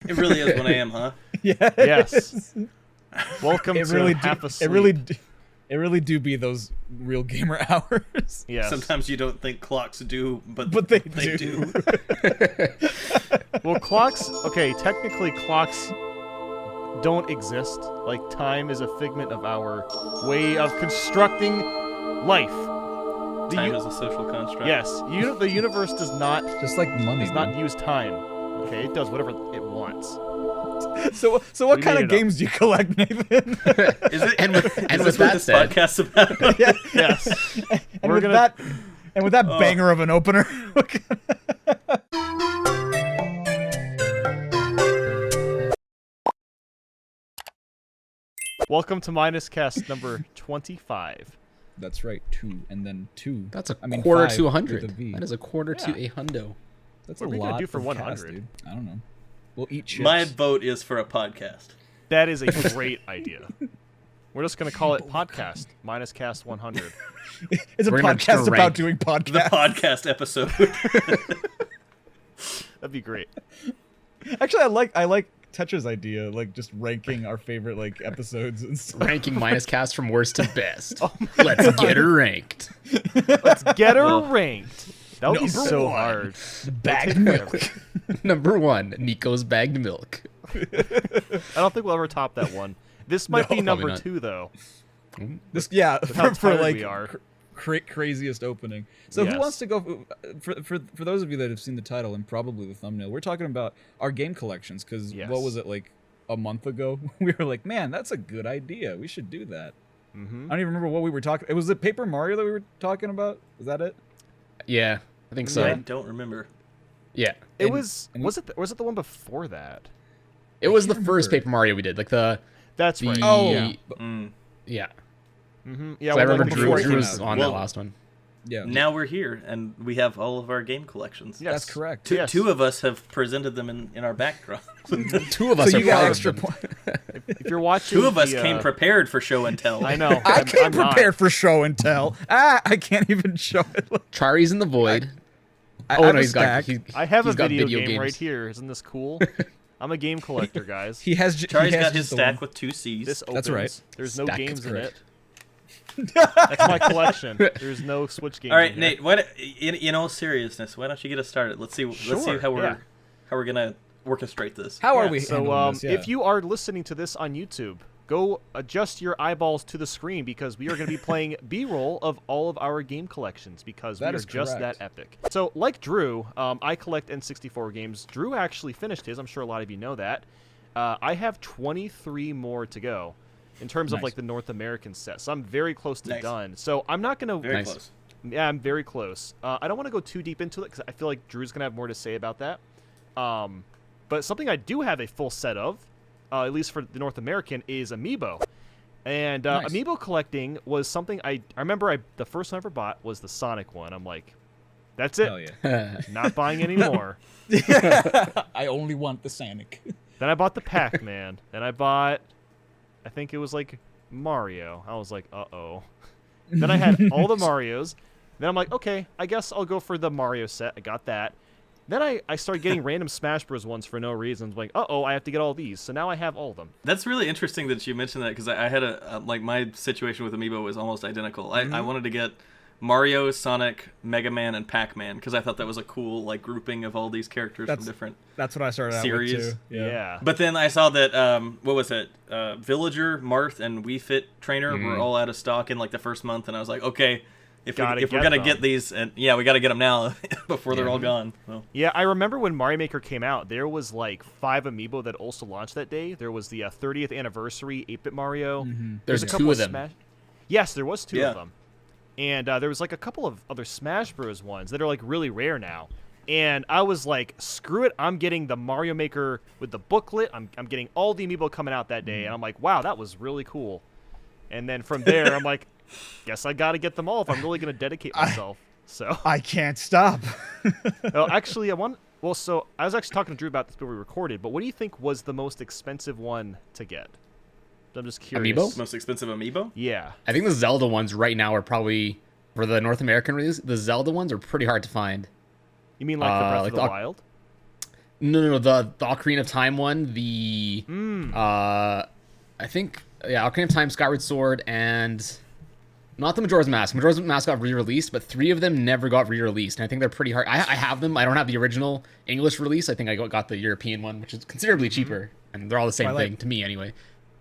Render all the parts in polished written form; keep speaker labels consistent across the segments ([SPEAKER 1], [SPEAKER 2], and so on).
[SPEAKER 1] It really is 1 a.m., huh?
[SPEAKER 2] Yeah.
[SPEAKER 3] Yes. Welcome to Half Asleep.
[SPEAKER 2] It really do be those real gamer hours.
[SPEAKER 3] Yes.
[SPEAKER 1] Sometimes you don't think clocks do, but
[SPEAKER 2] they
[SPEAKER 1] do.
[SPEAKER 3] Well, clocks. Okay, technically, clocks don't exist. Like, time is a figment of our way of constructing life.
[SPEAKER 1] Time is a social construct.
[SPEAKER 3] Yes, the universe does not
[SPEAKER 2] Just like money.
[SPEAKER 3] does not use time. Okay, it does whatever it wants.
[SPEAKER 2] So what kind of games do you collect, Nathan?
[SPEAKER 1] Is it?
[SPEAKER 4] And with
[SPEAKER 1] this
[SPEAKER 4] that
[SPEAKER 1] what this
[SPEAKER 4] said,
[SPEAKER 1] podcast about?
[SPEAKER 2] Yeah.
[SPEAKER 3] Yes.
[SPEAKER 2] And with that banger of an opener.
[SPEAKER 3] Welcome to Minus Cast number 25.
[SPEAKER 2] That's right, 2 and then 2.
[SPEAKER 4] that's a
[SPEAKER 2] I mean,
[SPEAKER 4] quarter
[SPEAKER 2] 5
[SPEAKER 4] to
[SPEAKER 2] with
[SPEAKER 4] 100.
[SPEAKER 2] a V.
[SPEAKER 4] That is a quarter
[SPEAKER 3] Yeah.
[SPEAKER 4] to a hundo.
[SPEAKER 2] That's
[SPEAKER 3] What
[SPEAKER 2] a
[SPEAKER 3] are we gonna
[SPEAKER 2] lot
[SPEAKER 3] do for
[SPEAKER 2] of
[SPEAKER 3] 100?
[SPEAKER 2] cast, dude. I don't know. We'll eat chips.
[SPEAKER 1] My vote is for a podcast.
[SPEAKER 3] That is a great idea. We're just gonna call it podcast Minus Cast 100.
[SPEAKER 2] It's a
[SPEAKER 4] We're gonna
[SPEAKER 2] podcast
[SPEAKER 4] rank
[SPEAKER 2] about doing
[SPEAKER 1] The
[SPEAKER 2] podcasts.
[SPEAKER 1] podcast episode.
[SPEAKER 3] That'd be great.
[SPEAKER 2] Actually, I like Tetra's idea, like just ranking our favorite like episodes and stuff.
[SPEAKER 4] Ranking minus cast from worst to best.
[SPEAKER 3] Oh
[SPEAKER 4] Let's get her ranked.
[SPEAKER 3] Let's get her
[SPEAKER 1] Well,
[SPEAKER 3] ranked. That would be
[SPEAKER 2] number
[SPEAKER 3] so
[SPEAKER 2] one.
[SPEAKER 3] hard.
[SPEAKER 2] The bagged milk.
[SPEAKER 4] Number 1, Nico's bagged milk.
[SPEAKER 3] I don't think we'll ever top that one. This might
[SPEAKER 2] No,
[SPEAKER 3] be number
[SPEAKER 4] probably not.
[SPEAKER 3] 2 though.
[SPEAKER 2] This how for
[SPEAKER 3] tired
[SPEAKER 2] like
[SPEAKER 3] we are.
[SPEAKER 2] craziest opening. So
[SPEAKER 3] Yes.
[SPEAKER 2] who wants to go for those of you that have seen the title and probably the thumbnail? We're talking about our game collections because
[SPEAKER 3] Yes.
[SPEAKER 2] what was it like a month ago? We were like, man, that's a good idea. We should do that.
[SPEAKER 3] Mm-hmm.
[SPEAKER 2] I don't even remember what we were talking. It was the Paper Mario that we were talking about. Was that it?
[SPEAKER 4] Yeah, I think so.
[SPEAKER 1] I don't remember.
[SPEAKER 4] Yeah.
[SPEAKER 3] It
[SPEAKER 2] And-
[SPEAKER 3] was
[SPEAKER 2] and
[SPEAKER 3] was it the one before that?
[SPEAKER 4] It was the
[SPEAKER 2] can't
[SPEAKER 4] first
[SPEAKER 2] remember.
[SPEAKER 4] Paper Mario we did. Like the
[SPEAKER 3] That's right.
[SPEAKER 2] Oh.
[SPEAKER 3] yeah.
[SPEAKER 4] yeah.
[SPEAKER 3] Mm-hmm. Yeah.
[SPEAKER 4] So I
[SPEAKER 3] well,
[SPEAKER 4] remember
[SPEAKER 3] before it
[SPEAKER 4] Drew
[SPEAKER 3] came
[SPEAKER 4] was
[SPEAKER 3] out.
[SPEAKER 4] on
[SPEAKER 1] Well,
[SPEAKER 4] that last one.
[SPEAKER 2] Yeah.
[SPEAKER 1] Now we're here, and we have all of our game collections.
[SPEAKER 3] Yes.
[SPEAKER 2] That's correct.
[SPEAKER 3] Yes.
[SPEAKER 1] Two of us have presented them in our backdrop.
[SPEAKER 4] 2 of us
[SPEAKER 2] So
[SPEAKER 4] are
[SPEAKER 2] you got
[SPEAKER 4] proud of
[SPEAKER 2] extra
[SPEAKER 4] them.
[SPEAKER 2] points.
[SPEAKER 3] If you're watching,
[SPEAKER 1] Two of us
[SPEAKER 3] the,
[SPEAKER 1] came prepared for show and tell.
[SPEAKER 3] I know.
[SPEAKER 2] I
[SPEAKER 3] I'm
[SPEAKER 2] came
[SPEAKER 3] not.
[SPEAKER 2] prepared for show and tell. I can't even show it.
[SPEAKER 4] Chari's in the void.
[SPEAKER 2] I
[SPEAKER 4] Oh
[SPEAKER 2] have
[SPEAKER 4] no,
[SPEAKER 2] a
[SPEAKER 4] he's got.
[SPEAKER 2] stack.
[SPEAKER 3] I have
[SPEAKER 4] he's
[SPEAKER 3] a
[SPEAKER 4] got
[SPEAKER 3] video game
[SPEAKER 4] games.
[SPEAKER 3] right here. Isn't this cool? I'm a game collector, guys.
[SPEAKER 2] He has.
[SPEAKER 1] Charlie's
[SPEAKER 2] he has
[SPEAKER 1] got his
[SPEAKER 2] just the
[SPEAKER 1] stack
[SPEAKER 2] one.
[SPEAKER 1] with 2 C's.
[SPEAKER 3] This opens.
[SPEAKER 2] That's right.
[SPEAKER 3] There's no
[SPEAKER 4] Stack
[SPEAKER 3] games
[SPEAKER 4] is
[SPEAKER 3] in
[SPEAKER 4] correct.
[SPEAKER 3] it. That's my collection. There's no Switch games.
[SPEAKER 1] All right,
[SPEAKER 3] in here.
[SPEAKER 1] Nate. What in all seriousness? Why don't you get us started? Let's see
[SPEAKER 3] Sure,
[SPEAKER 1] how
[SPEAKER 3] yeah.
[SPEAKER 1] we're gonna orchestrate this.
[SPEAKER 2] How are
[SPEAKER 3] Yeah,
[SPEAKER 2] we?
[SPEAKER 3] So,
[SPEAKER 2] handling this? Yeah.
[SPEAKER 3] if you are listening to this on YouTube, go adjust your eyeballs to the screen because we are going to be playing B-roll of all of our game collections because
[SPEAKER 2] That
[SPEAKER 3] we are
[SPEAKER 2] is
[SPEAKER 3] just
[SPEAKER 2] correct.
[SPEAKER 3] that epic. So, like Drew, I collect N64 games. Drew actually finished his. I'm sure a lot of you know that. I have 23 more to go in terms of
[SPEAKER 2] Nice.
[SPEAKER 3] like the North American set. So I'm very close to
[SPEAKER 1] Nice.
[SPEAKER 3] done. So I'm not going to.
[SPEAKER 1] Very
[SPEAKER 4] Nice.
[SPEAKER 1] close.
[SPEAKER 3] Yeah, I'm very close. I don't want to go too deep into it because I feel like Drew's going to have more to say about that. But something I do have a full set of, at least for the North American, is Amiibo. And
[SPEAKER 2] Nice.
[SPEAKER 3] Amiibo collecting was something I remember the first one I ever bought was the Sonic one. I'm like, that's it.
[SPEAKER 2] Hell yeah.
[SPEAKER 3] Not buying any more.
[SPEAKER 2] I only want the Sonic.
[SPEAKER 3] Then I bought the Pac-Man. Then I bought, I think it was like Mario. I was like, uh-oh. Then I had all the Marios. Then I'm like, okay, I guess I'll go for the Mario set. I got that. Then I started getting random Smash Bros. Ones for no reason. Like, uh-oh, I have to get all these. So now I have all of them.
[SPEAKER 1] That's really interesting that you mentioned that because I had like my situation with Amiibo was almost identical. I wanted to get Mario, Sonic, Mega Man, and Pac-Man because I thought that was a cool like grouping of all these characters from different.
[SPEAKER 2] That's what I started out
[SPEAKER 1] Series.
[SPEAKER 2] with too.
[SPEAKER 3] Yeah.
[SPEAKER 1] But then I saw that what was it? Villager, Marth, and Wii Fit Trainer were all out of stock in like the first month, and I was like, okay, if we're
[SPEAKER 3] Gotta
[SPEAKER 1] gonna
[SPEAKER 3] get
[SPEAKER 1] get
[SPEAKER 3] them.
[SPEAKER 1] these, and yeah, we got to get them now before they're all gone. So.
[SPEAKER 3] Yeah, I remember when Mario Maker came out, there was like 5 Amiibo that also launched that day. There was the 30th anniversary 8-bit Mario.
[SPEAKER 4] There's
[SPEAKER 3] a
[SPEAKER 4] 2
[SPEAKER 3] couple
[SPEAKER 4] of them.
[SPEAKER 3] Smash... Yes, there was 2
[SPEAKER 1] Yeah.
[SPEAKER 3] of them. And there was like a couple of other Smash Bros. Ones that are like really rare now. And I was like, screw it, I'm getting the Mario Maker with the booklet. I'm getting all the Amiibo coming out that day. And I'm like, wow, that was really cool. And then from there, I'm like, guess I got to get them all if I'm really going to dedicate myself. So,
[SPEAKER 2] I can't stop.
[SPEAKER 3] well, actually, so I was actually talking to Drew about this before we recorded, but what do you think was the most expensive one to get? I'm just curious.
[SPEAKER 4] Amiibo?
[SPEAKER 1] Most expensive Amiibo?
[SPEAKER 3] Yeah.
[SPEAKER 4] I think the Zelda ones right now are probably, for the North American release, the Zelda ones are pretty hard to find.
[SPEAKER 3] You mean like the Breath
[SPEAKER 4] like
[SPEAKER 3] of the
[SPEAKER 4] the-
[SPEAKER 3] Wild?
[SPEAKER 4] No, the Ocarina of Time one. The I think Ocarina of Time, Skyward Sword, and not the Majora's Mask. Majora's Mask got re-released, but 3 of them never got re-released, and I think they're pretty hard. I have them. I don't have the original English release. I think I got the European one, which is considerably cheaper, and they're all the same thing to me anyway.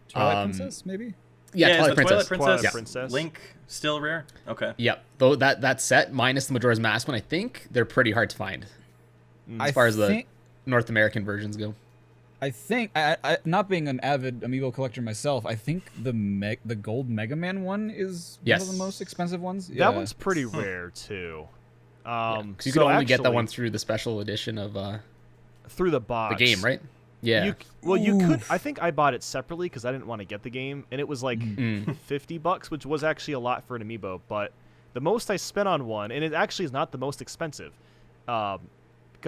[SPEAKER 2] Twilight Princess, maybe.
[SPEAKER 4] Yeah,
[SPEAKER 1] is
[SPEAKER 4] Twilight
[SPEAKER 1] the
[SPEAKER 4] Princess.
[SPEAKER 1] Twilight
[SPEAKER 3] Princess.
[SPEAKER 1] Link still rare? Okay.
[SPEAKER 4] Yep. Though that set minus the Majora's Mask one, I think they're pretty hard to find as far as the North American versions go.
[SPEAKER 2] I think, I not being an avid Amiibo collector myself, I think the gold Mega Man one is one of the most expensive ones. Yeah.
[SPEAKER 3] That one's pretty rare too.
[SPEAKER 4] Because you can only get that one through the special edition of
[SPEAKER 3] through the box.
[SPEAKER 4] the game, right? Yeah.
[SPEAKER 3] You could. I think I bought it separately because I didn't want to get the game, and it was like $50, which was actually a lot for an Amiibo. But the most I spent on one, and it actually is not the most expensive, because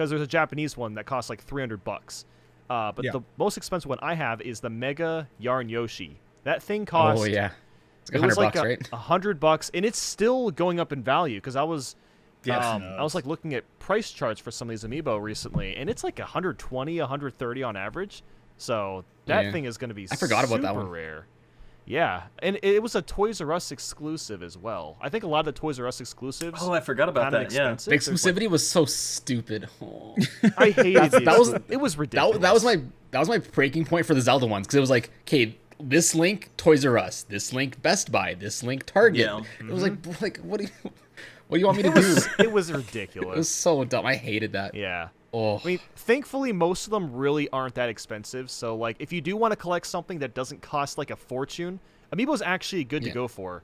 [SPEAKER 3] there's a Japanese one that costs like $300. But the most expensive one I have is the Mega Yarn Yoshi. That thing cost.
[SPEAKER 4] Oh yeah. It's like $100, right?
[SPEAKER 3] $100, and it's still going up in value because I was.
[SPEAKER 1] Yes.
[SPEAKER 3] I was like looking at price charts for some of these Amiibo recently, and it's like 120, 130 on average. So that thing is going to be.
[SPEAKER 4] I forgot about that one.
[SPEAKER 3] Rare. Yeah, and it was a Toys R Us exclusive as well. I think a lot of the Toys R Us exclusives.
[SPEAKER 1] Oh, I forgot about that. Yeah,
[SPEAKER 4] the exclusivity was so stupid. Oh.
[SPEAKER 3] I hated it. It was ridiculous.
[SPEAKER 4] That was my breaking point for the Zelda ones, because it was like, okay, this Link Toys R Us, this Link Best Buy, this Link Target. Yeah. It was like what do you want me to do?
[SPEAKER 3] It was ridiculous.
[SPEAKER 4] It was so dumb. I hated that.
[SPEAKER 3] Yeah.
[SPEAKER 4] Oh.
[SPEAKER 3] I mean, thankfully, most of them really aren't that expensive. So, like, if you do want to collect something that doesn't cost like a fortune, Amiibo's actually good to go for.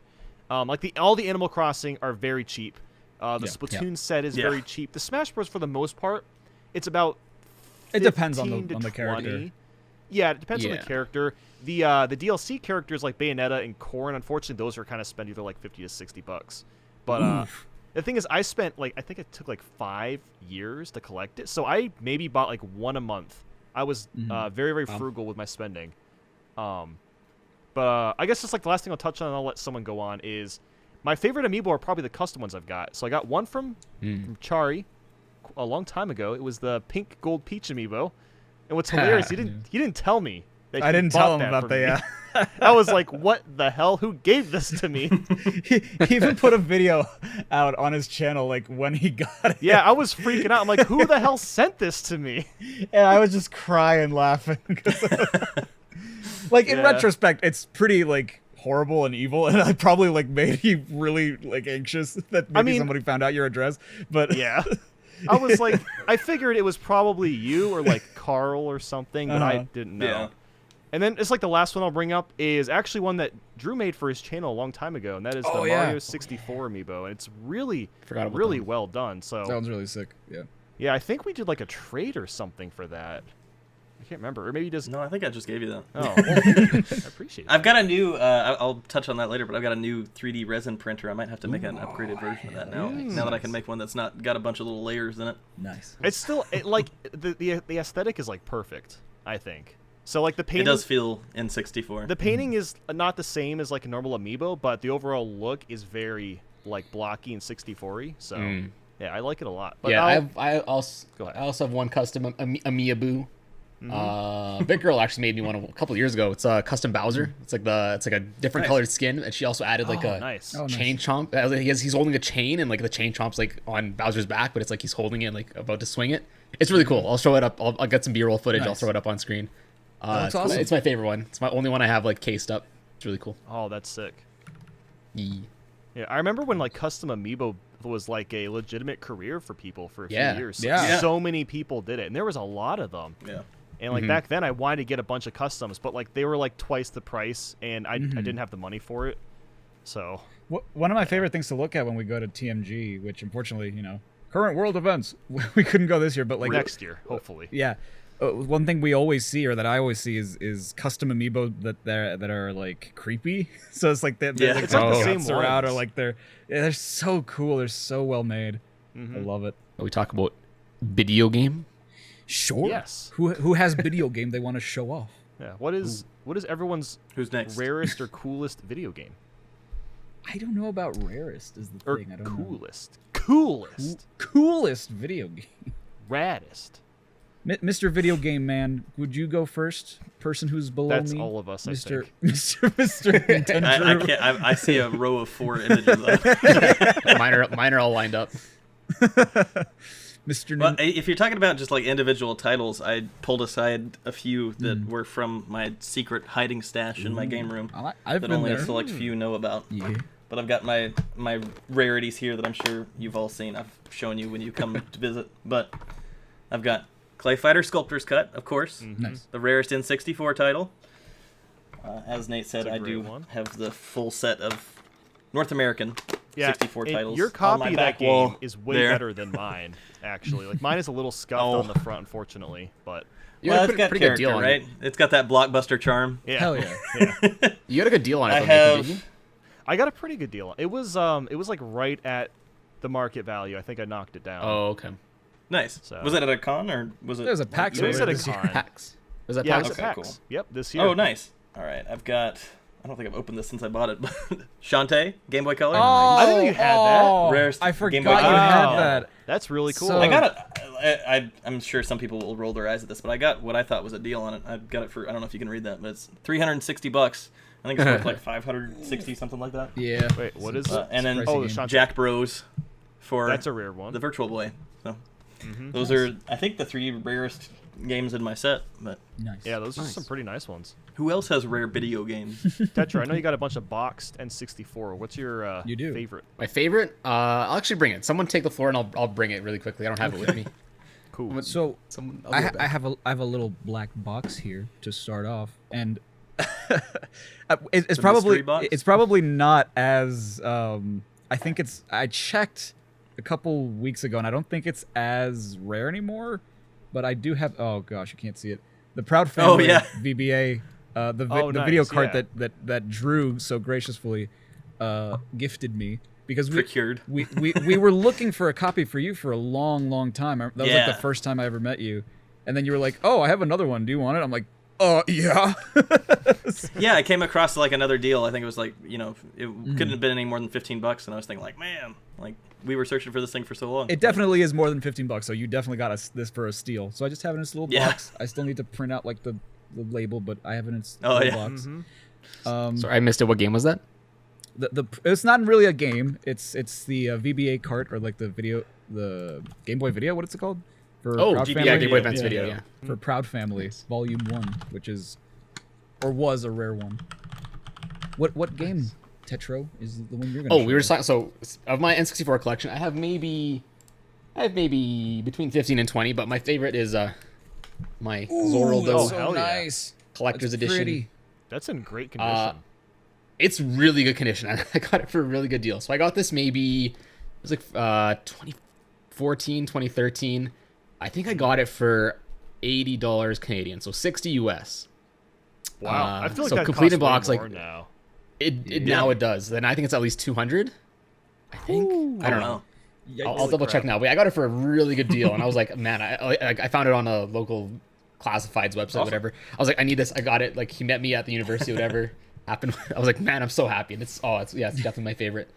[SPEAKER 3] Like all the Animal Crossing are very cheap. The Splatoon set is very cheap. The Smash Bros, for the most part, it's about.
[SPEAKER 2] It depends on the character.
[SPEAKER 3] Yeah, it depends on the character. The DLC characters like Bayonetta and Corrin, unfortunately, those are kind of spend either like $50 to $60. But the thing is, I spent I think it took like 5 years to collect it, so I maybe bought like one a month. I was very, very frugal with my spending. But I guess just like the last thing I'll touch on, and I'll let someone go on, is my favorite Amiibo are probably the custom ones I've got. So I got one from Chari a long time ago. It was the pink gold peach Amiibo, and what's hilarious, he didn't tell me.
[SPEAKER 2] I didn't tell him about that.
[SPEAKER 3] I was like, what the hell? Who gave this to me?
[SPEAKER 2] he even put a video out on his channel, like, when he got it.
[SPEAKER 3] Yeah, I was freaking out. I'm like, who the hell sent this to me?
[SPEAKER 2] And I was just crying, laughing. Like, in retrospect, it's pretty, like, horrible and evil, and I probably, like, made you really, like, anxious that maybe somebody found out your address. But
[SPEAKER 3] yeah. I was like, I figured it was probably you or, like, Carl or something, but I didn't know. Yeah. And then it's like the last one I'll bring up is actually one that Drew made for his channel a long time ago, and that is the Mario 64 Amiibo. And it's really well done. So
[SPEAKER 2] that one's really sick. Yeah.
[SPEAKER 3] Yeah, I think we did like a trade or something for that. I can't remember, or maybe just.
[SPEAKER 1] No, I think I just gave you that.
[SPEAKER 3] Oh, well, I appreciate it.
[SPEAKER 1] I've got a new. I'll touch on that later, but I've got a new 3D resin printer. I might have to make an upgraded version of that now. Now that I can make one that's not got a bunch of little layers in it.
[SPEAKER 2] Nice.
[SPEAKER 3] It's still like the aesthetic is like perfect, I think. So like the painting,
[SPEAKER 1] it does feel N64.
[SPEAKER 3] The painting is not the same as like a normal Amiibo, but the overall look is very like blocky and 64-y. So yeah, I like it a lot. But
[SPEAKER 4] yeah, I also have one custom Amiibo. Big Girl actually made me one a couple of years ago. It's a custom Bowser. It's like a different colored skin, and she also added like a chain chomp. He's holding a chain, and like the chain chomp's like on Bowser's back, but it's like he's holding it like about to swing it. It's really cool. I'll show it up. I'll get some B-roll footage. I'll throw it up on screen.
[SPEAKER 2] That's awesome.
[SPEAKER 4] It's my favorite one. It's my only one I have like cased up. It's really cool.
[SPEAKER 3] Oh, that's sick. Yeah, I remember when like custom Amiibo was like a legitimate career for people for a few years. So many people did it, and there was a lot of them.
[SPEAKER 1] Yeah.
[SPEAKER 3] And like back then, I wanted to get a bunch of customs, but like they were like twice the price, and I didn't have the money for it. So
[SPEAKER 2] one of my favorite things to look at when we go to TMG, which unfortunately, current world events, we couldn't go this year, but like
[SPEAKER 3] next year, hopefully.
[SPEAKER 2] Yeah. One thing we always see, or that I always see, is custom Amiibo that are like creepy. So it's like
[SPEAKER 3] it's not the same
[SPEAKER 2] are out, or like they're so cool. They're so well made. I love it.
[SPEAKER 4] We talk about video game.
[SPEAKER 2] Sure.
[SPEAKER 3] Yes.
[SPEAKER 2] Who has video game they want to show off?
[SPEAKER 3] Yeah. What is everyone's rarest or coolest video game?
[SPEAKER 2] I don't know about rarest is the thing. I don't
[SPEAKER 3] coolest.
[SPEAKER 2] know. Coolest video game.
[SPEAKER 3] Raddest.
[SPEAKER 2] Mr. Video Game Man, would you go first? Person who's below
[SPEAKER 3] That's
[SPEAKER 2] me.
[SPEAKER 3] all of us,
[SPEAKER 2] Mr.
[SPEAKER 3] I think.
[SPEAKER 2] Mr. Nintendo.
[SPEAKER 1] I can't. I see a row of 4 images.
[SPEAKER 4] Mine are all lined up.
[SPEAKER 2] Mr.
[SPEAKER 1] Well, if you're talking about just like individual titles, I pulled aside a few that were from my secret hiding stash in my game room
[SPEAKER 2] I've
[SPEAKER 1] that
[SPEAKER 2] been
[SPEAKER 1] only
[SPEAKER 2] there.
[SPEAKER 1] a select few know about.
[SPEAKER 2] Yeah.
[SPEAKER 1] But I've got my rarities here that I'm sure you've all seen. I've shown you when you come to visit. But I've got Clay Fighter Sculptor's Cut, of course.
[SPEAKER 2] Nice.
[SPEAKER 1] The rarest N64 title. As Nate said,
[SPEAKER 3] That's a
[SPEAKER 1] I
[SPEAKER 3] great
[SPEAKER 1] do
[SPEAKER 3] one.
[SPEAKER 1] have the full set of North American 64
[SPEAKER 3] and
[SPEAKER 1] titles.
[SPEAKER 3] Your
[SPEAKER 1] on
[SPEAKER 3] copy
[SPEAKER 1] my
[SPEAKER 3] of
[SPEAKER 1] back
[SPEAKER 3] that
[SPEAKER 1] wall
[SPEAKER 3] game is way
[SPEAKER 1] there.
[SPEAKER 3] better than mine, actually. Like mine is a little scuffed
[SPEAKER 1] Oh.
[SPEAKER 3] on the front, unfortunately, but
[SPEAKER 4] You
[SPEAKER 1] Well,
[SPEAKER 4] got
[SPEAKER 1] it's
[SPEAKER 4] a
[SPEAKER 1] got
[SPEAKER 4] pretty good
[SPEAKER 1] character,
[SPEAKER 4] deal on
[SPEAKER 1] right?
[SPEAKER 4] it.
[SPEAKER 1] It's got that blockbuster charm.
[SPEAKER 3] yeah.
[SPEAKER 2] Hell yeah.
[SPEAKER 3] yeah.
[SPEAKER 4] You got a good deal on it.
[SPEAKER 1] I
[SPEAKER 4] though, Nathan,
[SPEAKER 1] have-
[SPEAKER 4] didn't you?
[SPEAKER 3] I got a pretty good deal. It was like right at the market value. I think I knocked it down.
[SPEAKER 4] Oh, okay.
[SPEAKER 1] Nice.
[SPEAKER 3] So-
[SPEAKER 1] Was it at a con or was it?
[SPEAKER 2] There was a PAX
[SPEAKER 3] It was at a
[SPEAKER 2] this year.
[SPEAKER 3] con.
[SPEAKER 4] PAX. Was that
[SPEAKER 3] Yeah, it
[SPEAKER 4] PAX?
[SPEAKER 3] was
[SPEAKER 1] Okay,
[SPEAKER 3] at PAX.
[SPEAKER 1] cool.
[SPEAKER 3] Yep, this year.
[SPEAKER 1] Oh, nice. All right, I've got. I don't think I've opened this since I bought it, but Shantae Game Boy Color.
[SPEAKER 3] I didn't know you had that.
[SPEAKER 1] Rarest
[SPEAKER 2] I
[SPEAKER 1] Game
[SPEAKER 2] forgot
[SPEAKER 1] Boy
[SPEAKER 2] you
[SPEAKER 1] Color.
[SPEAKER 2] had
[SPEAKER 3] Wow.
[SPEAKER 2] that.
[SPEAKER 3] That's really cool.
[SPEAKER 2] So-
[SPEAKER 1] I got it. I'm sure some people will roll their eyes at this, but I got what I thought was a deal on it. I got it for. I don't know if you can read that, but it's $360. I think it's worth like 560, something like that.
[SPEAKER 2] Yeah.
[SPEAKER 3] Wait, what is it?
[SPEAKER 1] And then
[SPEAKER 2] Pricey
[SPEAKER 3] the
[SPEAKER 2] game.
[SPEAKER 3] Shantae.
[SPEAKER 1] Jack Bros for
[SPEAKER 3] That's a rare one.
[SPEAKER 1] the Virtual Boy. So
[SPEAKER 3] Mhm.
[SPEAKER 1] those are, I think, the 3 rarest games in my set. But
[SPEAKER 2] Nice.
[SPEAKER 3] Yeah, those are
[SPEAKER 4] Nice.
[SPEAKER 3] some pretty nice ones.
[SPEAKER 1] who else has rare video games?
[SPEAKER 3] Tetra, I know you got a bunch of boxed N64. What's your
[SPEAKER 2] You do.
[SPEAKER 3] favorite?
[SPEAKER 4] My favorite? I'll actually bring it. Someone take the floor and I'll bring it really quickly. I don't have it with me.
[SPEAKER 3] Cool.
[SPEAKER 2] So
[SPEAKER 4] Someone, I'll
[SPEAKER 2] I,
[SPEAKER 4] be
[SPEAKER 2] ha-
[SPEAKER 4] right back.
[SPEAKER 2] I have a little black box here to start off, and it's
[SPEAKER 1] The
[SPEAKER 2] probably
[SPEAKER 1] mystery box?
[SPEAKER 2] it's probably not as I think it's I checked a couple weeks ago, and I don't think it's as rare anymore. But I do have. Oh gosh, you can't see it. The Proud Family
[SPEAKER 1] yeah.
[SPEAKER 2] VBA, the
[SPEAKER 3] Oh,
[SPEAKER 2] the video
[SPEAKER 3] nice,
[SPEAKER 2] cart
[SPEAKER 3] yeah.
[SPEAKER 2] that Drew so graciously gifted me because
[SPEAKER 1] Procured.
[SPEAKER 2] we were looking for a copy for you for a long time. That was like
[SPEAKER 1] Yeah.
[SPEAKER 2] the first time I ever met you, and then you were like, "Oh, I have another one. Do you want it?" I'm like, yeah."
[SPEAKER 1] Yeah, I came across like another deal. I think it was like, it couldn't have been any more than $15, and I was thinking like, man, like we were searching for this thing for so long.
[SPEAKER 2] It definitely is more than $15, so you definitely got us this for a steal. So I just have it in this little
[SPEAKER 1] Yeah.
[SPEAKER 2] box. I still need to print out like the label, but I have it in its
[SPEAKER 1] Oh,
[SPEAKER 2] little
[SPEAKER 1] yeah.
[SPEAKER 2] box.
[SPEAKER 3] Mhm.
[SPEAKER 4] Sorry, I missed it. What game was that?
[SPEAKER 2] The it's not really a game. It's the VBA cart or like the Game Boy Video. What is it called? For
[SPEAKER 4] Oh,
[SPEAKER 2] Proud
[SPEAKER 1] GBA
[SPEAKER 2] Family?
[SPEAKER 4] yeah, Game Boy
[SPEAKER 1] video.
[SPEAKER 4] Advance
[SPEAKER 1] Yeah.
[SPEAKER 4] video, yeah.
[SPEAKER 2] For Proud Family Volume 1, which is or was a rare one. What game, Tetro, is the one you're gonna
[SPEAKER 4] Oh,
[SPEAKER 2] show
[SPEAKER 4] we were
[SPEAKER 2] us?
[SPEAKER 4] talking. So, of my N64 collection, I have maybe between 15 and 20, but my favorite is my Zorro
[SPEAKER 3] that's
[SPEAKER 2] so
[SPEAKER 3] hell yeah.
[SPEAKER 2] nice.
[SPEAKER 4] Collector's
[SPEAKER 2] It's
[SPEAKER 4] Edition.
[SPEAKER 2] pretty.
[SPEAKER 3] That's in great condition.
[SPEAKER 4] It's really good condition. I got it for a really good deal. So I got this maybe, it was like 2014, 2013. I think I got it for $80 Canadian, so 60 US.
[SPEAKER 3] Wow. I feel like
[SPEAKER 4] so
[SPEAKER 3] that
[SPEAKER 4] complete in
[SPEAKER 3] costs
[SPEAKER 4] box,
[SPEAKER 3] way
[SPEAKER 4] like-
[SPEAKER 3] more now.
[SPEAKER 4] Now it does. Then I think it's at least 200. I think. I don't know. I'll
[SPEAKER 3] Holy
[SPEAKER 4] double check
[SPEAKER 3] crap.
[SPEAKER 4] now. But I got it for a really good deal, and I was like, man, I found it on a local classifieds website, whatever. I was like, I need this. I got it. Like he met me at the university, whatever happened. I was like, man, I'm so happy. And it's definitely my favorite.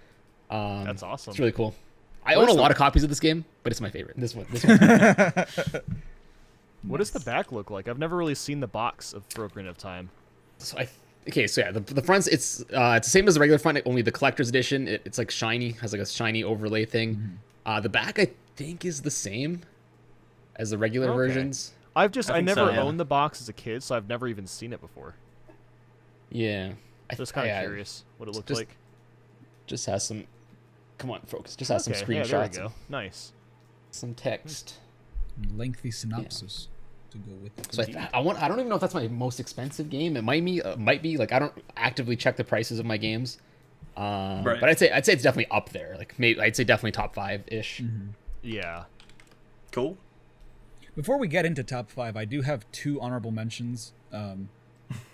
[SPEAKER 3] That's awesome.
[SPEAKER 4] It's really cool. I own a lot of copies of this game, but it's my favorite. This one.
[SPEAKER 3] What does the back look like? I've never really seen the box of For Ocarina of Time.
[SPEAKER 4] So the front's it's the same as the regular front, only the collector's edition. It's like shiny, has like a shiny overlay thing. The back I think is the same as the regular
[SPEAKER 3] Okay.
[SPEAKER 4] versions.
[SPEAKER 3] I
[SPEAKER 1] think
[SPEAKER 3] never
[SPEAKER 1] so, yeah.
[SPEAKER 3] owned the box as a kid, so I've never even seen it before.
[SPEAKER 4] Yeah,
[SPEAKER 3] Just kind of curious what it looked
[SPEAKER 4] just-
[SPEAKER 3] like.
[SPEAKER 4] Just has some. Come on, focus. Just has some
[SPEAKER 3] Okay, yeah, there we
[SPEAKER 4] screenshots,
[SPEAKER 3] go. Nice.
[SPEAKER 4] some text.
[SPEAKER 2] Lengthy synopsis to go with it.
[SPEAKER 4] So I don't even know if that's my most expensive game. It might be like I don't actively check the prices of my games.
[SPEAKER 1] Right.
[SPEAKER 4] But I'd say it's definitely up there. Like maybe I'd say definitely top 5-ish.
[SPEAKER 3] Yeah.
[SPEAKER 1] Cool.
[SPEAKER 2] Before we get into top 5, I do have 2 honorable mentions.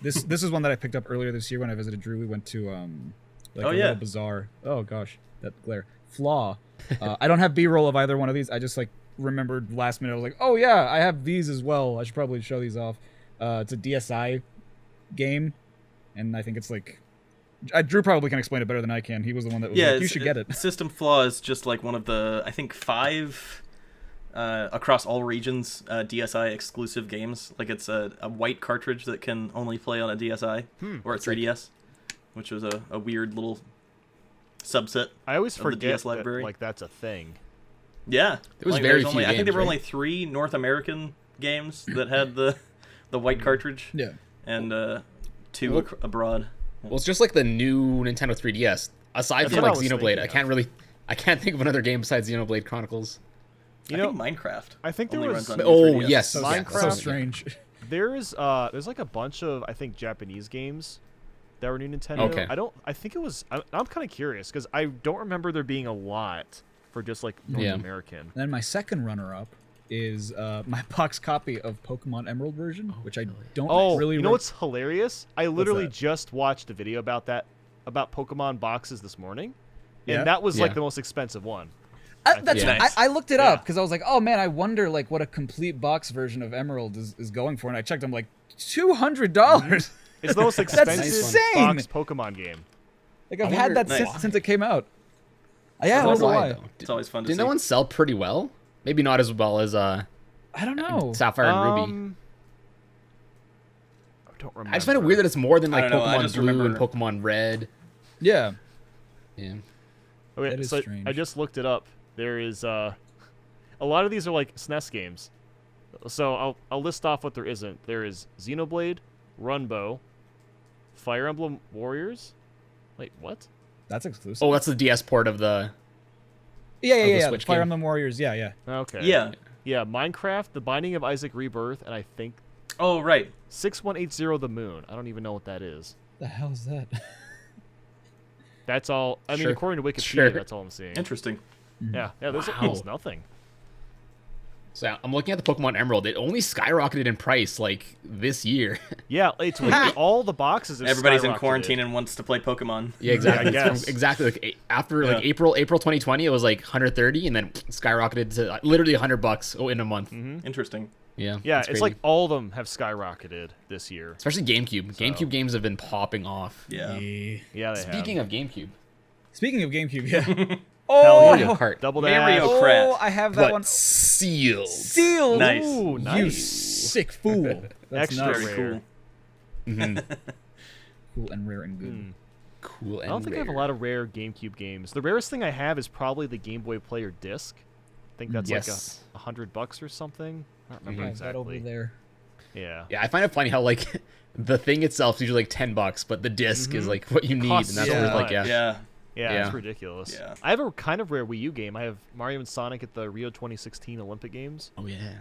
[SPEAKER 2] This is one that I picked up earlier this year when I visited Drew. We went to a little bazaar. Oh gosh, that glare. Flaw. I don't have B-roll of either one of these. I just like remembered last minute. I was like, oh yeah, I have these as well. I should probably show these off. It's a DSi game, and I think it's like Drew probably can explain it better than I can. He was the one that was like, you should get it.
[SPEAKER 1] System Flaw is just like one of the, I think, 5 across all regions DSi exclusive games. Like it's a white cartridge that can only play on a DSi or a 3DS, which was a weird little subset.
[SPEAKER 3] I always
[SPEAKER 1] of
[SPEAKER 3] forget
[SPEAKER 1] the DS library.
[SPEAKER 3] that, like that's a thing.
[SPEAKER 1] Yeah,
[SPEAKER 4] it was
[SPEAKER 1] like,
[SPEAKER 4] very few
[SPEAKER 1] only,
[SPEAKER 4] games,
[SPEAKER 1] I think there were
[SPEAKER 4] right?
[SPEAKER 1] only 3 North American games that had the white cartridge.
[SPEAKER 2] Yeah,
[SPEAKER 1] and 2 abroad.
[SPEAKER 4] Well, it's just like the new Nintendo 3DS. Aside
[SPEAKER 3] That's
[SPEAKER 4] from
[SPEAKER 3] what
[SPEAKER 4] like
[SPEAKER 3] I was
[SPEAKER 4] Xenoblade,
[SPEAKER 3] thinking
[SPEAKER 4] I can't think of another game besides Xenoblade Chronicles.
[SPEAKER 3] You
[SPEAKER 1] I
[SPEAKER 3] know,
[SPEAKER 1] think Minecraft.
[SPEAKER 3] I think there
[SPEAKER 1] only
[SPEAKER 3] was-
[SPEAKER 1] runs on
[SPEAKER 4] Oh
[SPEAKER 1] 3DS.
[SPEAKER 4] yes,
[SPEAKER 2] so,
[SPEAKER 3] Minecraft-
[SPEAKER 2] so strange.
[SPEAKER 3] there's like a bunch of I think Japanese games that were new Nintendo.
[SPEAKER 4] Okay.
[SPEAKER 3] I think it was. I'm kind of curious because I don't remember there being a lot for just like North
[SPEAKER 4] Yeah.
[SPEAKER 3] American.
[SPEAKER 2] Then my second runner-up is my box copy of Pokemon Emerald version, which I don't really.
[SPEAKER 3] You know what's hilarious? I literally
[SPEAKER 2] that?
[SPEAKER 3] just watched a video about Pokemon boxes this morning,
[SPEAKER 2] Yeah?
[SPEAKER 3] and that was like
[SPEAKER 4] Yeah.
[SPEAKER 3] the most expensive one.
[SPEAKER 2] That's
[SPEAKER 4] Yeah.
[SPEAKER 2] I looked it
[SPEAKER 3] Yeah.
[SPEAKER 2] up because I was like, oh man, I wonder like what a complete box version of Emerald is going for, and I checked. I'm like, $200.
[SPEAKER 3] It's the most
[SPEAKER 2] That's
[SPEAKER 3] expensive
[SPEAKER 2] insane.
[SPEAKER 3] box Pokemon game.
[SPEAKER 2] Like I've
[SPEAKER 4] I
[SPEAKER 2] had
[SPEAKER 4] wonder
[SPEAKER 2] that
[SPEAKER 1] why.
[SPEAKER 2] since it came out. Yeah, I
[SPEAKER 1] That's
[SPEAKER 2] wonder
[SPEAKER 1] why,
[SPEAKER 2] why.
[SPEAKER 4] though.
[SPEAKER 1] It's always fun to
[SPEAKER 4] Didn't
[SPEAKER 1] see.
[SPEAKER 4] that one sell pretty well? Maybe not as well as
[SPEAKER 2] I don't know.
[SPEAKER 4] Sapphire and Ruby.
[SPEAKER 3] I don't remember.
[SPEAKER 4] I just find it weird that it's more than
[SPEAKER 1] I
[SPEAKER 4] like
[SPEAKER 1] don't know, I
[SPEAKER 4] Pokemon
[SPEAKER 1] just
[SPEAKER 4] Blue and
[SPEAKER 1] remember-
[SPEAKER 4] Pokemon Red.
[SPEAKER 2] Yeah.
[SPEAKER 4] Yeah.
[SPEAKER 3] Okay,
[SPEAKER 2] That is
[SPEAKER 3] so
[SPEAKER 2] strange.
[SPEAKER 3] I just looked it up. There is a lot of these are like SNES games. So I'll list off what there isn't. There is Xenoblade, Runbow, Fire Emblem Warriors. Wait, what?
[SPEAKER 2] That's exclusive.
[SPEAKER 4] Oh, that's the DS port of the.
[SPEAKER 2] yeah,
[SPEAKER 4] the
[SPEAKER 2] yeah.
[SPEAKER 4] Switch
[SPEAKER 2] Fire
[SPEAKER 4] game.
[SPEAKER 2] Emblem Warriors. Yeah, yeah.
[SPEAKER 3] Okay.
[SPEAKER 1] Yeah.
[SPEAKER 3] Yeah, Minecraft, The Binding of Isaac Rebirth, and I think
[SPEAKER 1] Oh, right.
[SPEAKER 3] 6180 The Moon. I don't even know what that is.
[SPEAKER 2] The hell is that?
[SPEAKER 3] That's all. I mean,
[SPEAKER 4] Sure.
[SPEAKER 3] according to Wikipedia,
[SPEAKER 4] Sure.
[SPEAKER 3] that's all I'm seeing.
[SPEAKER 1] Interesting.
[SPEAKER 3] Yeah, there's
[SPEAKER 4] Wow.
[SPEAKER 3] almost nothing.
[SPEAKER 4] So I'm looking at the Pokemon Emerald. It only skyrocketed in price like this year.
[SPEAKER 3] Yeah, it's weird. All the boxes. Have
[SPEAKER 1] Everybody's in
[SPEAKER 3] skyrocketed.
[SPEAKER 1] quarantine and wants to play Pokemon.
[SPEAKER 4] Yeah, exactly.
[SPEAKER 3] Yeah, I
[SPEAKER 4] It's
[SPEAKER 3] guess.
[SPEAKER 4] exactly. Like after
[SPEAKER 1] Yeah.
[SPEAKER 4] like April 2020, it was like 130, and then skyrocketed to literally $100 in a month.
[SPEAKER 1] Interesting.
[SPEAKER 4] Yeah.
[SPEAKER 3] Yeah,
[SPEAKER 4] that's
[SPEAKER 3] it's
[SPEAKER 4] crazy.
[SPEAKER 3] like all of them have skyrocketed this year.
[SPEAKER 4] especially GameCube. GameCube games have been popping off.
[SPEAKER 1] Yeah.
[SPEAKER 3] Yeah, they
[SPEAKER 4] Speaking of GameCube,
[SPEAKER 2] Speaking of GameCube, yeah.
[SPEAKER 3] Hell
[SPEAKER 2] oh,
[SPEAKER 3] yeah.
[SPEAKER 4] Mario Kart,
[SPEAKER 3] Double
[SPEAKER 1] Mario
[SPEAKER 3] Dash.
[SPEAKER 1] Kart.
[SPEAKER 2] oh, I have that
[SPEAKER 4] but
[SPEAKER 2] one.
[SPEAKER 4] sealed.
[SPEAKER 2] Sealed.
[SPEAKER 1] Nice.
[SPEAKER 3] Ooh,
[SPEAKER 2] You
[SPEAKER 3] nice.
[SPEAKER 2] sick fool. That's
[SPEAKER 3] Extra
[SPEAKER 2] nuts.
[SPEAKER 1] Very
[SPEAKER 3] rare.
[SPEAKER 1] cool.
[SPEAKER 2] Cool and rare and good.
[SPEAKER 4] Cool. And
[SPEAKER 3] I don't think I have a
[SPEAKER 4] rare.
[SPEAKER 3] lot of rare GameCube games. The rarest thing I have is probably the Game Boy Player disc. I think that's
[SPEAKER 4] Yes.
[SPEAKER 3] like $100 or something. I don't remember
[SPEAKER 2] I have that over
[SPEAKER 3] exactly.
[SPEAKER 2] there.
[SPEAKER 3] Yeah.
[SPEAKER 4] Yeah, I find it funny how like the thing itself is usually like $10, but the disc is like what you need,
[SPEAKER 3] Costs
[SPEAKER 4] and that's
[SPEAKER 3] so
[SPEAKER 4] always like
[SPEAKER 3] much.
[SPEAKER 1] Yeah.
[SPEAKER 3] Yeah,
[SPEAKER 4] Yeah.
[SPEAKER 3] it's ridiculous.
[SPEAKER 1] Yeah.
[SPEAKER 3] I have a kind of rare Wii U game. I have Mario and Sonic at the Rio 2016 Olympic Games.
[SPEAKER 4] Oh yeah.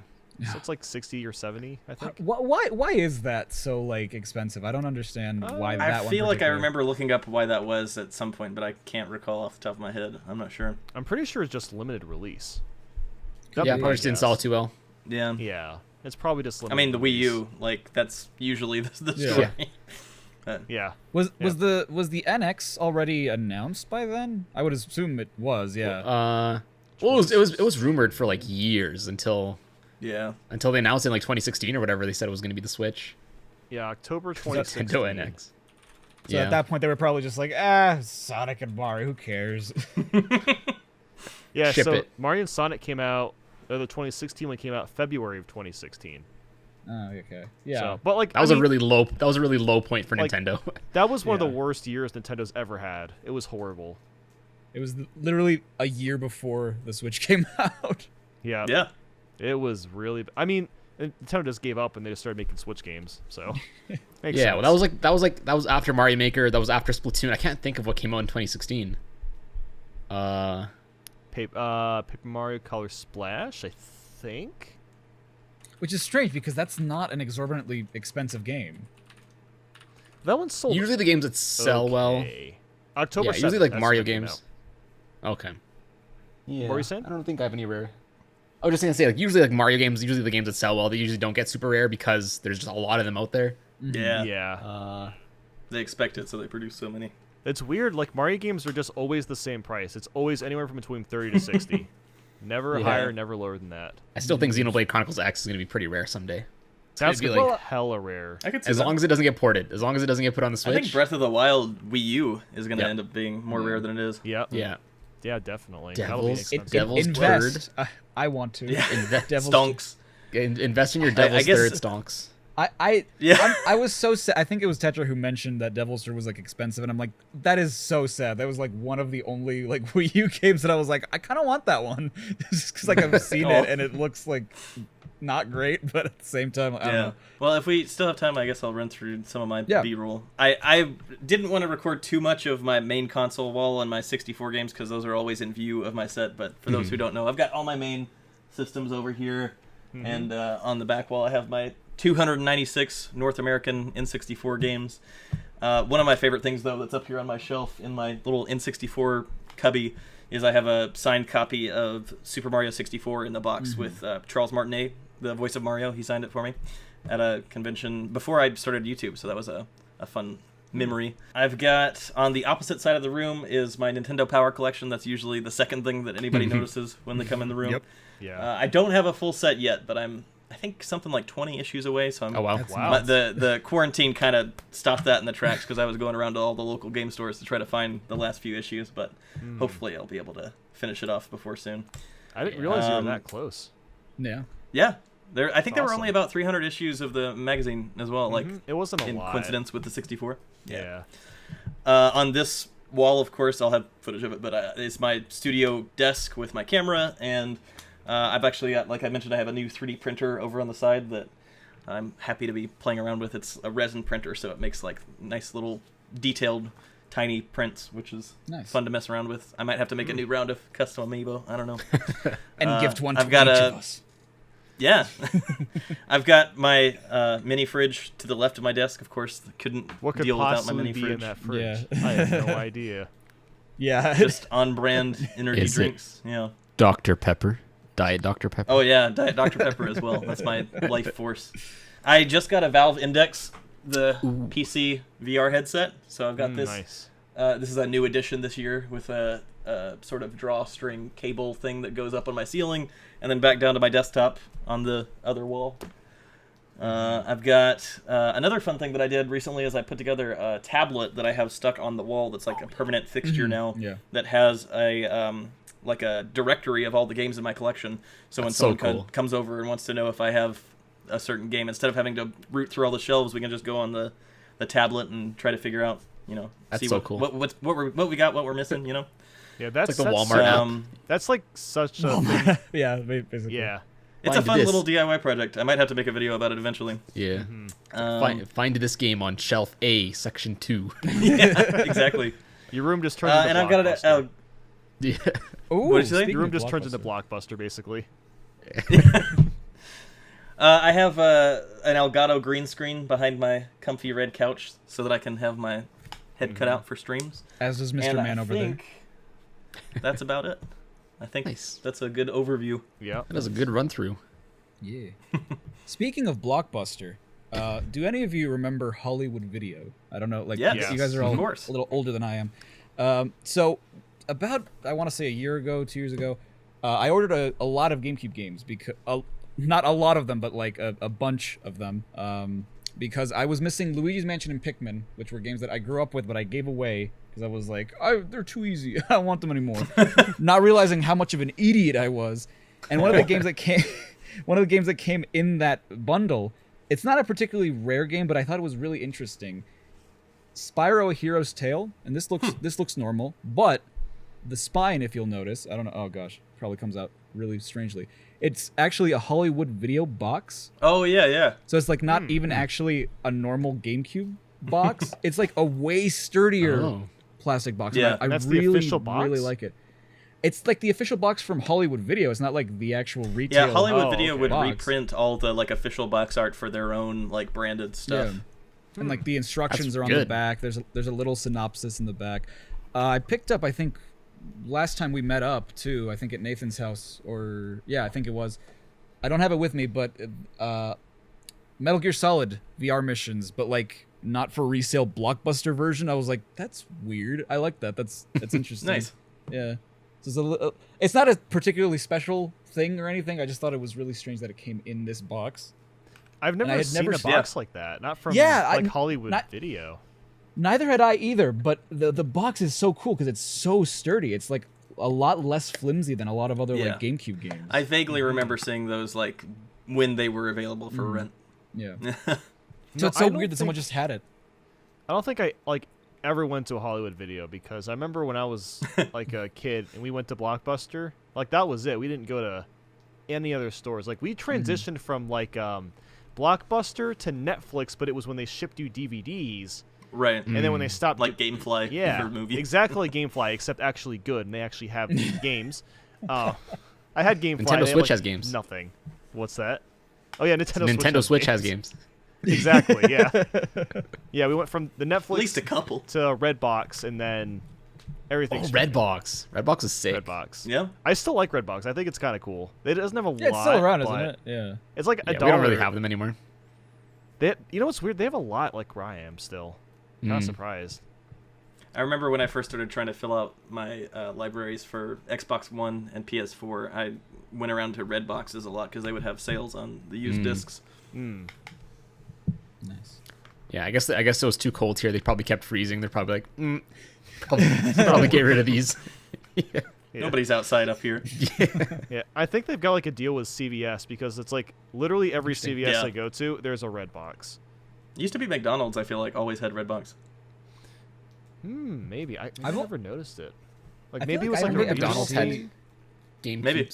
[SPEAKER 3] So it's like 60 or 70, I think.
[SPEAKER 2] Why is that so like expensive? I don't understand why that
[SPEAKER 1] I
[SPEAKER 2] one.
[SPEAKER 1] feel like I
[SPEAKER 2] particular-
[SPEAKER 1] remember looking up why that was at some point, but I can't recall off the top of my head. I'm not sure.
[SPEAKER 3] I'm pretty sure it's just limited release.
[SPEAKER 4] Yeah,
[SPEAKER 3] That'd be
[SPEAKER 4] probably
[SPEAKER 3] my
[SPEAKER 4] just didn't
[SPEAKER 3] guess.
[SPEAKER 4] sell too well.
[SPEAKER 1] Yeah.
[SPEAKER 3] Yeah, it's probably just
[SPEAKER 1] I
[SPEAKER 3] limited
[SPEAKER 1] mean, the Wii
[SPEAKER 3] release.
[SPEAKER 1] U, like, that's usually the
[SPEAKER 2] Yeah.
[SPEAKER 1] story.
[SPEAKER 3] Yeah.
[SPEAKER 2] Was
[SPEAKER 3] Yeah.
[SPEAKER 2] was the NX already announced by then? I would assume it was. Yeah.
[SPEAKER 4] Well, it was rumored for like years until
[SPEAKER 1] Yeah.
[SPEAKER 4] they announced it in like 2016 or whatever. They said it was going to be the Switch.
[SPEAKER 3] Yeah, October
[SPEAKER 4] Nintendo
[SPEAKER 3] 2016.
[SPEAKER 4] NX.
[SPEAKER 2] So at that point, they were probably just like, Sonic and Mario, who cares?
[SPEAKER 3] Yeah,
[SPEAKER 4] Ship
[SPEAKER 3] so
[SPEAKER 4] it.
[SPEAKER 3] Mario and Sonic came out, the 2016 one came out February of 2016.
[SPEAKER 2] Oh, okay. Yeah.
[SPEAKER 3] So, but like
[SPEAKER 4] That was
[SPEAKER 3] I mean,
[SPEAKER 4] a really low point for
[SPEAKER 3] Like,
[SPEAKER 4] Nintendo.
[SPEAKER 3] that was one of
[SPEAKER 2] Yeah.
[SPEAKER 3] the worst years Nintendo's ever had. It was horrible.
[SPEAKER 2] It was literally a year before the Switch came out.
[SPEAKER 3] Yeah.
[SPEAKER 1] Yeah.
[SPEAKER 3] It was really I mean, Nintendo just gave up and they just started making Switch games. So makes
[SPEAKER 4] Yeah,
[SPEAKER 3] sense.
[SPEAKER 4] well, that was after Mario Maker. That was after Splatoon. I can't think of what came out in 2016.
[SPEAKER 3] Paper Mario Color Splash, I think.
[SPEAKER 2] Which is strange because that's not an exorbitantly expensive game.
[SPEAKER 3] That one sold.
[SPEAKER 4] Usually the games that sell well.
[SPEAKER 3] okay. October.
[SPEAKER 4] Yeah, usually
[SPEAKER 3] 7th,
[SPEAKER 4] like
[SPEAKER 3] that's
[SPEAKER 4] Mario
[SPEAKER 3] when it came
[SPEAKER 4] games.
[SPEAKER 3] out.
[SPEAKER 4] Okay. Yeah.
[SPEAKER 3] What were you saying?
[SPEAKER 4] I don't think I have any rare. I was just gonna say like usually like Mario games, usually the games that sell well, they usually don't get super rare because there's just a lot of them out there.
[SPEAKER 1] Yeah.
[SPEAKER 3] Yeah.
[SPEAKER 1] They expect it, so they produce so many.
[SPEAKER 3] It's weird. Like Mario games are just always the same price. It's always anywhere from between 30 to 60. Never
[SPEAKER 4] Yeah.
[SPEAKER 3] higher, never lower than that.
[SPEAKER 4] I still think Xenoblade Chronicles X is gonna be pretty rare someday.
[SPEAKER 3] That's
[SPEAKER 4] be
[SPEAKER 3] gonna be
[SPEAKER 4] like-
[SPEAKER 3] hella rare.
[SPEAKER 1] I could see
[SPEAKER 4] As
[SPEAKER 1] that.
[SPEAKER 4] long as it doesn't get ported, as long as it doesn't get put on the
[SPEAKER 1] I
[SPEAKER 4] Switch.
[SPEAKER 1] think Breath of the Wild Wii U is going to
[SPEAKER 4] Yep.
[SPEAKER 1] end up being more rare than it is.
[SPEAKER 3] Yep.
[SPEAKER 4] Yeah.
[SPEAKER 3] Yeah, definitely.
[SPEAKER 4] Devils.
[SPEAKER 3] Devil's
[SPEAKER 2] invest. I want to.
[SPEAKER 1] Yeah.
[SPEAKER 2] Devil's
[SPEAKER 1] Stonks.
[SPEAKER 4] Invest in your Devil's Third stonks.
[SPEAKER 2] I was so sad. I think it was Tetra who mentioned that Devil's Third was like expensive, and I'm like, that is so sad. That was like one of the only like Wii U games that I was like, I kind of want that one, just because like I've seen it and it looks like not great, but at the same time, I don't know.
[SPEAKER 1] Well, if we still have time, I guess I'll run through some of my B-roll. I didn't want to record too much of my main console wall and my 64 games because those are always in view of my set. But for those who don't know, I've got all my main systems over here, and on the back wall I have my 296 North American N64 games. One of my favorite things, though, that's up here on my shelf in my little N64 cubby is I have a signed copy of Super Mario 64 in the box with Charles Martinet, the voice of Mario. He signed it for me at a convention before I started YouTube, so that was a fun memory. I've got, on the opposite side of the room, is my Nintendo Power Collection. That's usually the second thing that anybody notices when they come in the room.
[SPEAKER 2] Yep.
[SPEAKER 3] Yeah.
[SPEAKER 1] I don't have a full set yet, but I think something like 20 issues away, so I'm...
[SPEAKER 4] Oh, wow.
[SPEAKER 3] Wow.
[SPEAKER 1] The quarantine kind of stopped that in the tracks because I was going around to all the local game stores to try to find the last few issues, but hopefully I'll be able to finish it off before soon.
[SPEAKER 3] I didn't realize you were that close.
[SPEAKER 2] Yeah.
[SPEAKER 1] Yeah. I think there were
[SPEAKER 3] Awesome.
[SPEAKER 1] only about 300 issues of the magazine as well, like
[SPEAKER 3] It wasn't a
[SPEAKER 1] in
[SPEAKER 3] lot.
[SPEAKER 1] coincidence with the 64.
[SPEAKER 3] Yeah.
[SPEAKER 1] On this wall, of course, I'll have footage of it, but it's my studio desk with my camera, and I've actually got, like I mentioned, I have a new 3D printer over on the side that I'm happy to be playing around with. It's a resin printer, so it makes like nice little detailed tiny prints, which is fun to mess around with. I might have to make a new round of custom Amiibo. I don't know.
[SPEAKER 2] And gift one to
[SPEAKER 1] I've got
[SPEAKER 2] each of us.
[SPEAKER 1] Yeah. I've got my mini fridge to the left of my desk. Of course, couldn't
[SPEAKER 3] What could
[SPEAKER 1] deal without my
[SPEAKER 3] possibly
[SPEAKER 1] mini
[SPEAKER 3] be
[SPEAKER 1] fridge.
[SPEAKER 3] in that fridge?
[SPEAKER 2] Yeah.
[SPEAKER 3] I have no idea.
[SPEAKER 2] Yeah.
[SPEAKER 1] Just on-brand energy
[SPEAKER 4] Is it?
[SPEAKER 1] drinks. Yeah.
[SPEAKER 4] Dr. Pepper. Diet Dr. Pepper.
[SPEAKER 1] Oh yeah, Diet Dr. Pepper as well. That's my life force. I just got a Valve Index, the PC VR headset. So I've got this.
[SPEAKER 3] Nice.
[SPEAKER 1] This is a new edition this year with a sort of drawstring cable thing that goes up on my ceiling and then back down to my desktop on the other wall. I've got another fun thing that I did recently is I put together a tablet that I have stuck on the wall that's like a permanent fixture now that has a like a directory of all the games in my collection. So when someone comes over and wants to know if I have a certain game, instead of having to root through all the shelves, we can just go on the tablet and try to figure out,
[SPEAKER 4] That's
[SPEAKER 1] see
[SPEAKER 4] so
[SPEAKER 1] what,
[SPEAKER 4] cool.
[SPEAKER 1] what we got, what we're missing,
[SPEAKER 3] Yeah, that's
[SPEAKER 4] It's like the Walmart app.
[SPEAKER 3] That's like such a
[SPEAKER 2] Yeah, basically.
[SPEAKER 3] yeah.
[SPEAKER 1] It's a fun little DIY project. I might have to make a video about it eventually.
[SPEAKER 4] Yeah. Find this game on shelf A, section 2.
[SPEAKER 1] Yeah, exactly.
[SPEAKER 3] Your room just turned into
[SPEAKER 1] and I've got it.
[SPEAKER 4] Yeah.
[SPEAKER 2] Ooh,
[SPEAKER 1] What did you say?
[SPEAKER 3] Your room just turned into Blockbuster, basically.
[SPEAKER 1] I have an Elgato green screen behind my comfy red couch so that I can have my head cut out for streams.
[SPEAKER 2] As does Mr.
[SPEAKER 1] And
[SPEAKER 2] Man over there.
[SPEAKER 1] That's about it. I think that's a good overview.
[SPEAKER 3] Yeah.
[SPEAKER 4] That was a good run through.
[SPEAKER 2] Yeah. Speaking of Blockbuster, do any of you remember Hollywood Video? I don't know, like
[SPEAKER 1] Yes,
[SPEAKER 2] you guys are
[SPEAKER 1] of
[SPEAKER 2] all
[SPEAKER 1] course.
[SPEAKER 2] a little older than I am. So about, I want to say a year ago, 2 years ago, I ordered a lot of GameCube games, because not a lot of them, but like a bunch of them, because I was missing Luigi's Mansion and Pikmin, which were games that I grew up with, but I gave away because I was like, they're too easy. I don't want them anymore. Not realizing how much of an idiot I was. And one of the games that came in that bundle, it's not a particularly rare game, but I thought it was really interesting. Spyro: A Hero's Tale, and this looks normal, but the spine, if you'll notice, I don't know. Oh gosh, probably comes out really strangely. It's actually a Hollywood Video box.
[SPEAKER 1] Oh yeah.
[SPEAKER 2] So it's like not even actually a normal GameCube box. It's like a way sturdier plastic box.
[SPEAKER 1] Yeah,
[SPEAKER 2] I
[SPEAKER 3] that's
[SPEAKER 2] really,
[SPEAKER 3] the official box?
[SPEAKER 2] really like it. It's like the official box from Hollywood Video. It's not like the actual retail.
[SPEAKER 1] Yeah, Hollywood Video would
[SPEAKER 2] box.
[SPEAKER 1] reprint all the like official box art for their own like branded stuff.
[SPEAKER 2] Yeah. And like the instructions
[SPEAKER 4] That's
[SPEAKER 2] are on
[SPEAKER 4] good.
[SPEAKER 2] the back. There's a little synopsis in the back. I picked up, I think, last time we met up too. I think at Nathan's house, or yeah, I think it was. I don't have it with me, but Metal Gear Solid VR missions, but like not for resale Blockbuster version. I was like, that's weird. I like that. That's interesting.
[SPEAKER 1] Nice.
[SPEAKER 2] Yeah. So it's not a particularly special thing or anything. I just thought it was really strange that it came in this box.
[SPEAKER 3] I've never seen a box like that. Not from Hollywood Video.
[SPEAKER 2] Neither had I either, but the box is so cool because it's so sturdy. It's like a lot less flimsy than a lot of other like GameCube games.
[SPEAKER 1] I vaguely remember seeing those like when they were available for rent.
[SPEAKER 2] Yeah. So it's so weird that someone just had it.
[SPEAKER 3] I don't think I like ever went to a Hollywood Video because I remember when I was like a kid and we went to Blockbuster, like that was it. We didn't go to any other stores. Like we transitioned from like Blockbuster to Netflix, but it was when they shipped you DVDs.
[SPEAKER 1] Right.
[SPEAKER 3] And then when they stopped
[SPEAKER 1] like GameFly for movie.
[SPEAKER 3] Exactly like GameFly, except actually good and they actually have games. I had GameFly.
[SPEAKER 4] Nintendo Switch has games.
[SPEAKER 3] Nothing. What's that? Oh yeah,
[SPEAKER 4] Nintendo Switch has games.
[SPEAKER 3] Exactly, yeah. Yeah, we went from the Netflix
[SPEAKER 1] at least a couple
[SPEAKER 3] to Redbox and then everything.
[SPEAKER 4] Oh, Redbox. Redbox is sick.
[SPEAKER 3] Redbox.
[SPEAKER 1] Yeah.
[SPEAKER 3] I still like Redbox. I think it's kind of cool. It doesn't have a lot.
[SPEAKER 2] It's still around, isn't it? Yeah.
[SPEAKER 3] It's like $1.
[SPEAKER 4] We don't really have them anymore.
[SPEAKER 3] You know what's weird? They have a lot like where I am still. Not surprised.
[SPEAKER 1] I remember when I first started trying to fill out my libraries for Xbox One and PS4, I went around to Redboxes a lot because they would have sales on the used discs.
[SPEAKER 2] Nice.
[SPEAKER 4] Yeah, I guess it was too cold here. They probably kept freezing. They're probably like, probably get rid of these.
[SPEAKER 1] Yeah. Nobody's outside up here.
[SPEAKER 3] Yeah, I think they've got like a deal with CVS because it's like literally every CVS I go to, there's a Redbox.
[SPEAKER 1] It used to be McDonald's, I feel like, always had Redbox.
[SPEAKER 3] Maybe. I've never noticed it. Like
[SPEAKER 2] maybe
[SPEAKER 3] it was like a
[SPEAKER 4] McDonald's had game.
[SPEAKER 1] Maybe.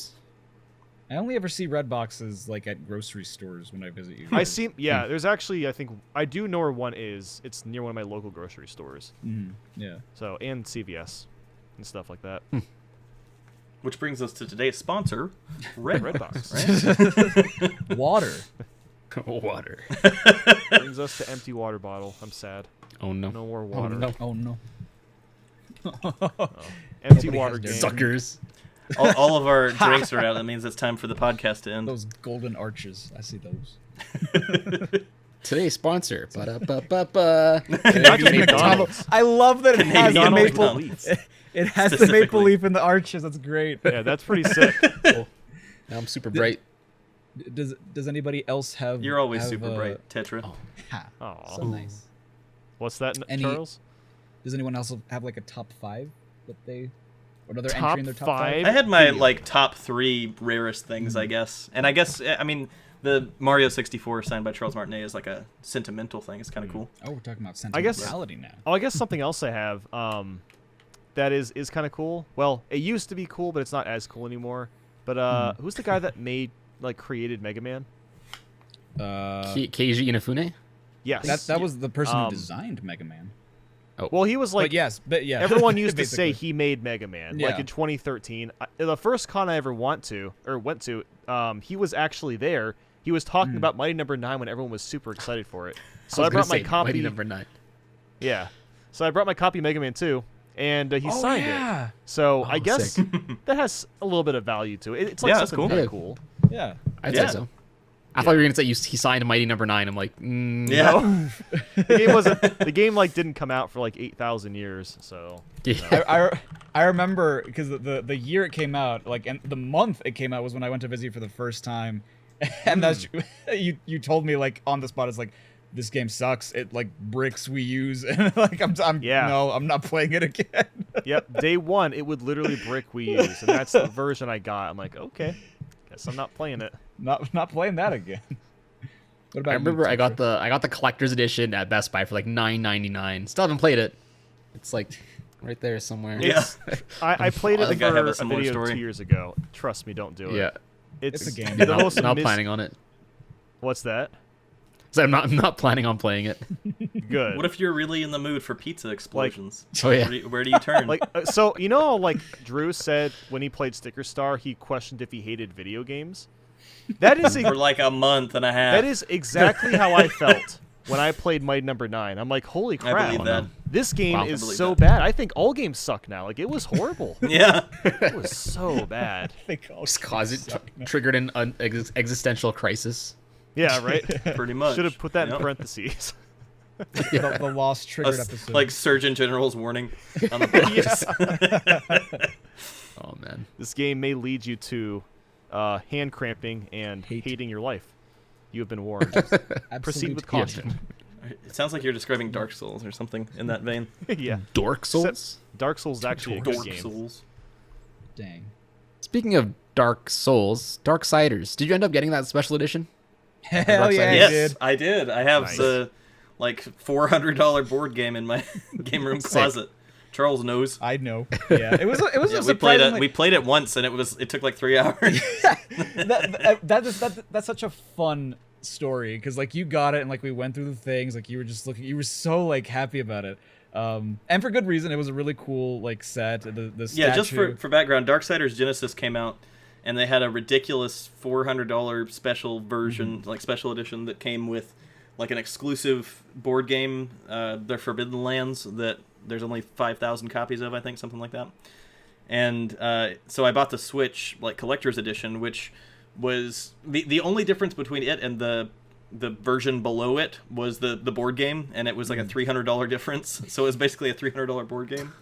[SPEAKER 2] I only ever see red boxes like at grocery stores when I visit you.
[SPEAKER 3] I see. Yeah, there's actually. I think I do know where one is. It's near one of my local grocery stores.
[SPEAKER 2] Yeah.
[SPEAKER 3] So and CVS and stuff like that.
[SPEAKER 1] Which brings us to today's sponsor,
[SPEAKER 3] Redbox.
[SPEAKER 1] Right?
[SPEAKER 2] Water.
[SPEAKER 4] Water.
[SPEAKER 3] Brings us to empty water bottle. I'm sad.
[SPEAKER 4] Oh no.
[SPEAKER 3] No more water.
[SPEAKER 2] Oh no.
[SPEAKER 3] Empty water game.
[SPEAKER 4] Suckers.
[SPEAKER 1] all of our drinks are out. That means it's time for the podcast to end.
[SPEAKER 2] Those golden arches. I see those.
[SPEAKER 4] Today's sponsor.
[SPEAKER 3] Not just McDonald's.
[SPEAKER 2] I love that it has the maple.
[SPEAKER 1] McDonald's.
[SPEAKER 2] It has the maple leaf in the arches. That's great.
[SPEAKER 3] Yeah, that's pretty sick.
[SPEAKER 4] Cool. Now I'm super bright.
[SPEAKER 2] Does anybody else have?
[SPEAKER 1] You're always super bright, Tetra.
[SPEAKER 3] Oh,
[SPEAKER 2] so nice.
[SPEAKER 3] What's that, Charles?
[SPEAKER 2] Does anyone else have like a top 5 that they? Another
[SPEAKER 3] top
[SPEAKER 2] entry in their top 5?
[SPEAKER 1] I had my like top 3 rarest things, I guess, and I guess I mean the Mario 64 signed by Charles Martinet is like a sentimental thing. It's kind of cool.
[SPEAKER 2] Oh, we're talking about sentimentality now.
[SPEAKER 3] Oh, I guess something else I have that is kind of cool. Well, it used to be cool, but it's not as cool anymore. But who's the guy that created Mega Man?
[SPEAKER 4] Keiji Inafune?
[SPEAKER 3] Yes.
[SPEAKER 2] That was the person who designed Mega Man.
[SPEAKER 3] Oh. Well, he was like,
[SPEAKER 2] but yeah.
[SPEAKER 3] Everyone used to say he made Mega Man.
[SPEAKER 2] Yeah.
[SPEAKER 3] Like in 2013, the first con I ever went to, he was actually there. He was talking about Mighty Number 9 when everyone was super excited for it. So I brought my copy.
[SPEAKER 4] Mighty Number 9.
[SPEAKER 3] Yeah. So I brought my copy of Mega Man 2, and he signed it. So I guess that has a little bit of value to it. It's like something kind of cool.
[SPEAKER 2] Yeah.
[SPEAKER 4] I'd say so. I thought you were gonna say he signed Mighty Number 9. I'm like,
[SPEAKER 3] no. The game like didn't come out for like 8,000 years. So
[SPEAKER 2] I remember because the year it came out, like, and the month it came out was when I went to visit you for the first time, and that's you told me like on the spot, it's like, this game sucks. It like bricks Wii U's, and like I'm not playing it again.
[SPEAKER 3] Yep, day one it would literally brick Wii U's, and that's the version I got. I'm like, okay, guess I'm not playing it.
[SPEAKER 2] Not playing that again. What about
[SPEAKER 4] I remember I got the collector's edition at Best Buy for like $9.99. Still haven't played it. It's like right there somewhere.
[SPEAKER 1] Yeah,
[SPEAKER 3] I played it for
[SPEAKER 1] a
[SPEAKER 3] video
[SPEAKER 1] story.
[SPEAKER 3] 2 years ago. Trust me, don't do it.
[SPEAKER 4] Yeah,
[SPEAKER 3] it's
[SPEAKER 2] a game.
[SPEAKER 4] Not planning on it.
[SPEAKER 3] What's that?
[SPEAKER 4] So I'm not planning on playing it.
[SPEAKER 3] Good.
[SPEAKER 1] What if you're really in the mood for pizza explosions?
[SPEAKER 4] Like,
[SPEAKER 1] where do you turn?
[SPEAKER 3] So you know, like Drew said when he played Sticker Star, he questioned if he hated video games. That is
[SPEAKER 1] for like a month and a half.
[SPEAKER 3] That is exactly how I felt when I played Mighty Number 9. I'm like, holy crap!
[SPEAKER 1] I believe that.
[SPEAKER 3] This game is so bad. I think all games suck now. Like, it was horrible.
[SPEAKER 1] Yeah,
[SPEAKER 3] it was so bad.
[SPEAKER 4] Just cause it triggered an existential crisis.
[SPEAKER 3] Yeah, right.
[SPEAKER 1] Pretty much.
[SPEAKER 3] Should have put that in parentheses.
[SPEAKER 2] The lost triggered episode.
[SPEAKER 1] Like Surgeon General's warning on the box.
[SPEAKER 4] Oh man,
[SPEAKER 3] this game may lead you to hand cramping and hating your life. You have been warned. Proceed with caution.
[SPEAKER 1] It sounds like you're describing Dark Souls or something in that vein.
[SPEAKER 3] Yeah.
[SPEAKER 4] Dark Souls?
[SPEAKER 3] Dark Souls is actually a good game.
[SPEAKER 1] Souls.
[SPEAKER 2] Dang.
[SPEAKER 4] Speaking of Dark Souls, Darksiders. Did you end up getting that special edition?
[SPEAKER 2] Hell yeah,
[SPEAKER 1] yes, I did. I have the $400 board game in my game room closet. Charles knows.
[SPEAKER 2] I know. Yeah, it was a
[SPEAKER 1] surprising. We played it once, and it took like 3 hours.
[SPEAKER 2] That's such a fun story because like you got it and like we went through the things, like you were just looking, you were so like happy about it, and for good reason. It was a really cool like set. The statue.
[SPEAKER 1] Just for background, Darksiders Genesis came out, and they had a ridiculous $400 special version, like special edition that came with like an exclusive board game, the Forbidden Lands, that there's only 5,000 copies of, I think, something like that. And so I bought the Switch like collector's edition, which was the only difference between it and the version below it was the board game, and it was like a $300 difference. So it was basically a $300 board game.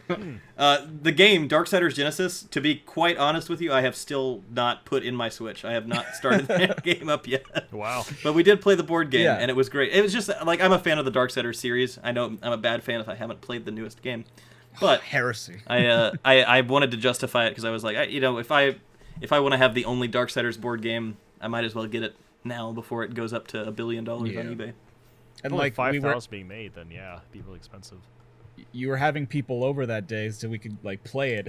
[SPEAKER 1] The game Darksiders Genesis, to be quite honest with you, I have still not put in my Switch. I have not started that game up yet.
[SPEAKER 3] Wow!
[SPEAKER 1] But we did play the board game, and it was great. It was just like, I'm a fan of the Darksiders series. I know I'm a bad fan if I haven't played the newest game, but
[SPEAKER 2] heresy.
[SPEAKER 1] I wanted to justify it because I was like, if I want to have the only Darksiders board game, I might as well get it now before it goes up to $1 billion on eBay.
[SPEAKER 2] And
[SPEAKER 3] like
[SPEAKER 2] like
[SPEAKER 3] 5,000 being made, then it'd be really expensive.
[SPEAKER 2] You were having people over that day so we could like play it.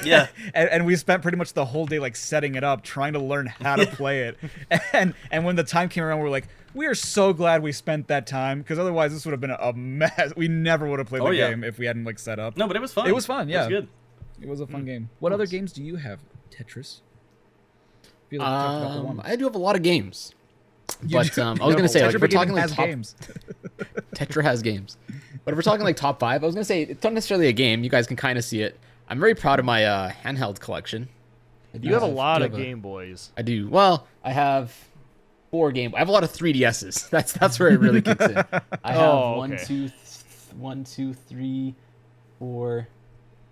[SPEAKER 1] Yeah.
[SPEAKER 2] and we spent pretty much the whole day like setting it up, trying to learn how to play it. And when the time came around, we were like, we are so glad we spent that time, because otherwise this would have been a mess. We never would have played the game if we hadn't like set up.
[SPEAKER 1] No, but it was fun.
[SPEAKER 2] It was fun, yeah.
[SPEAKER 1] It was good.
[SPEAKER 2] It was a fun game. What other games do you have? Tetris? I feel like we talked about the one.
[SPEAKER 4] I do have a lot of games. But I was going to say, like, if we're talking like top
[SPEAKER 2] games.
[SPEAKER 4] Tetra has games. But if we're talking like top 5, I was going to say, it's not necessarily a game. You guys can kind of see it. I'm very proud of my handheld collection.
[SPEAKER 3] You have a lot of Game Boys.
[SPEAKER 4] I do. Well, I have 4 Game Boys. I have a lot of 3DSs. That's where it really kicks in. I have 1, 2, 3, 4,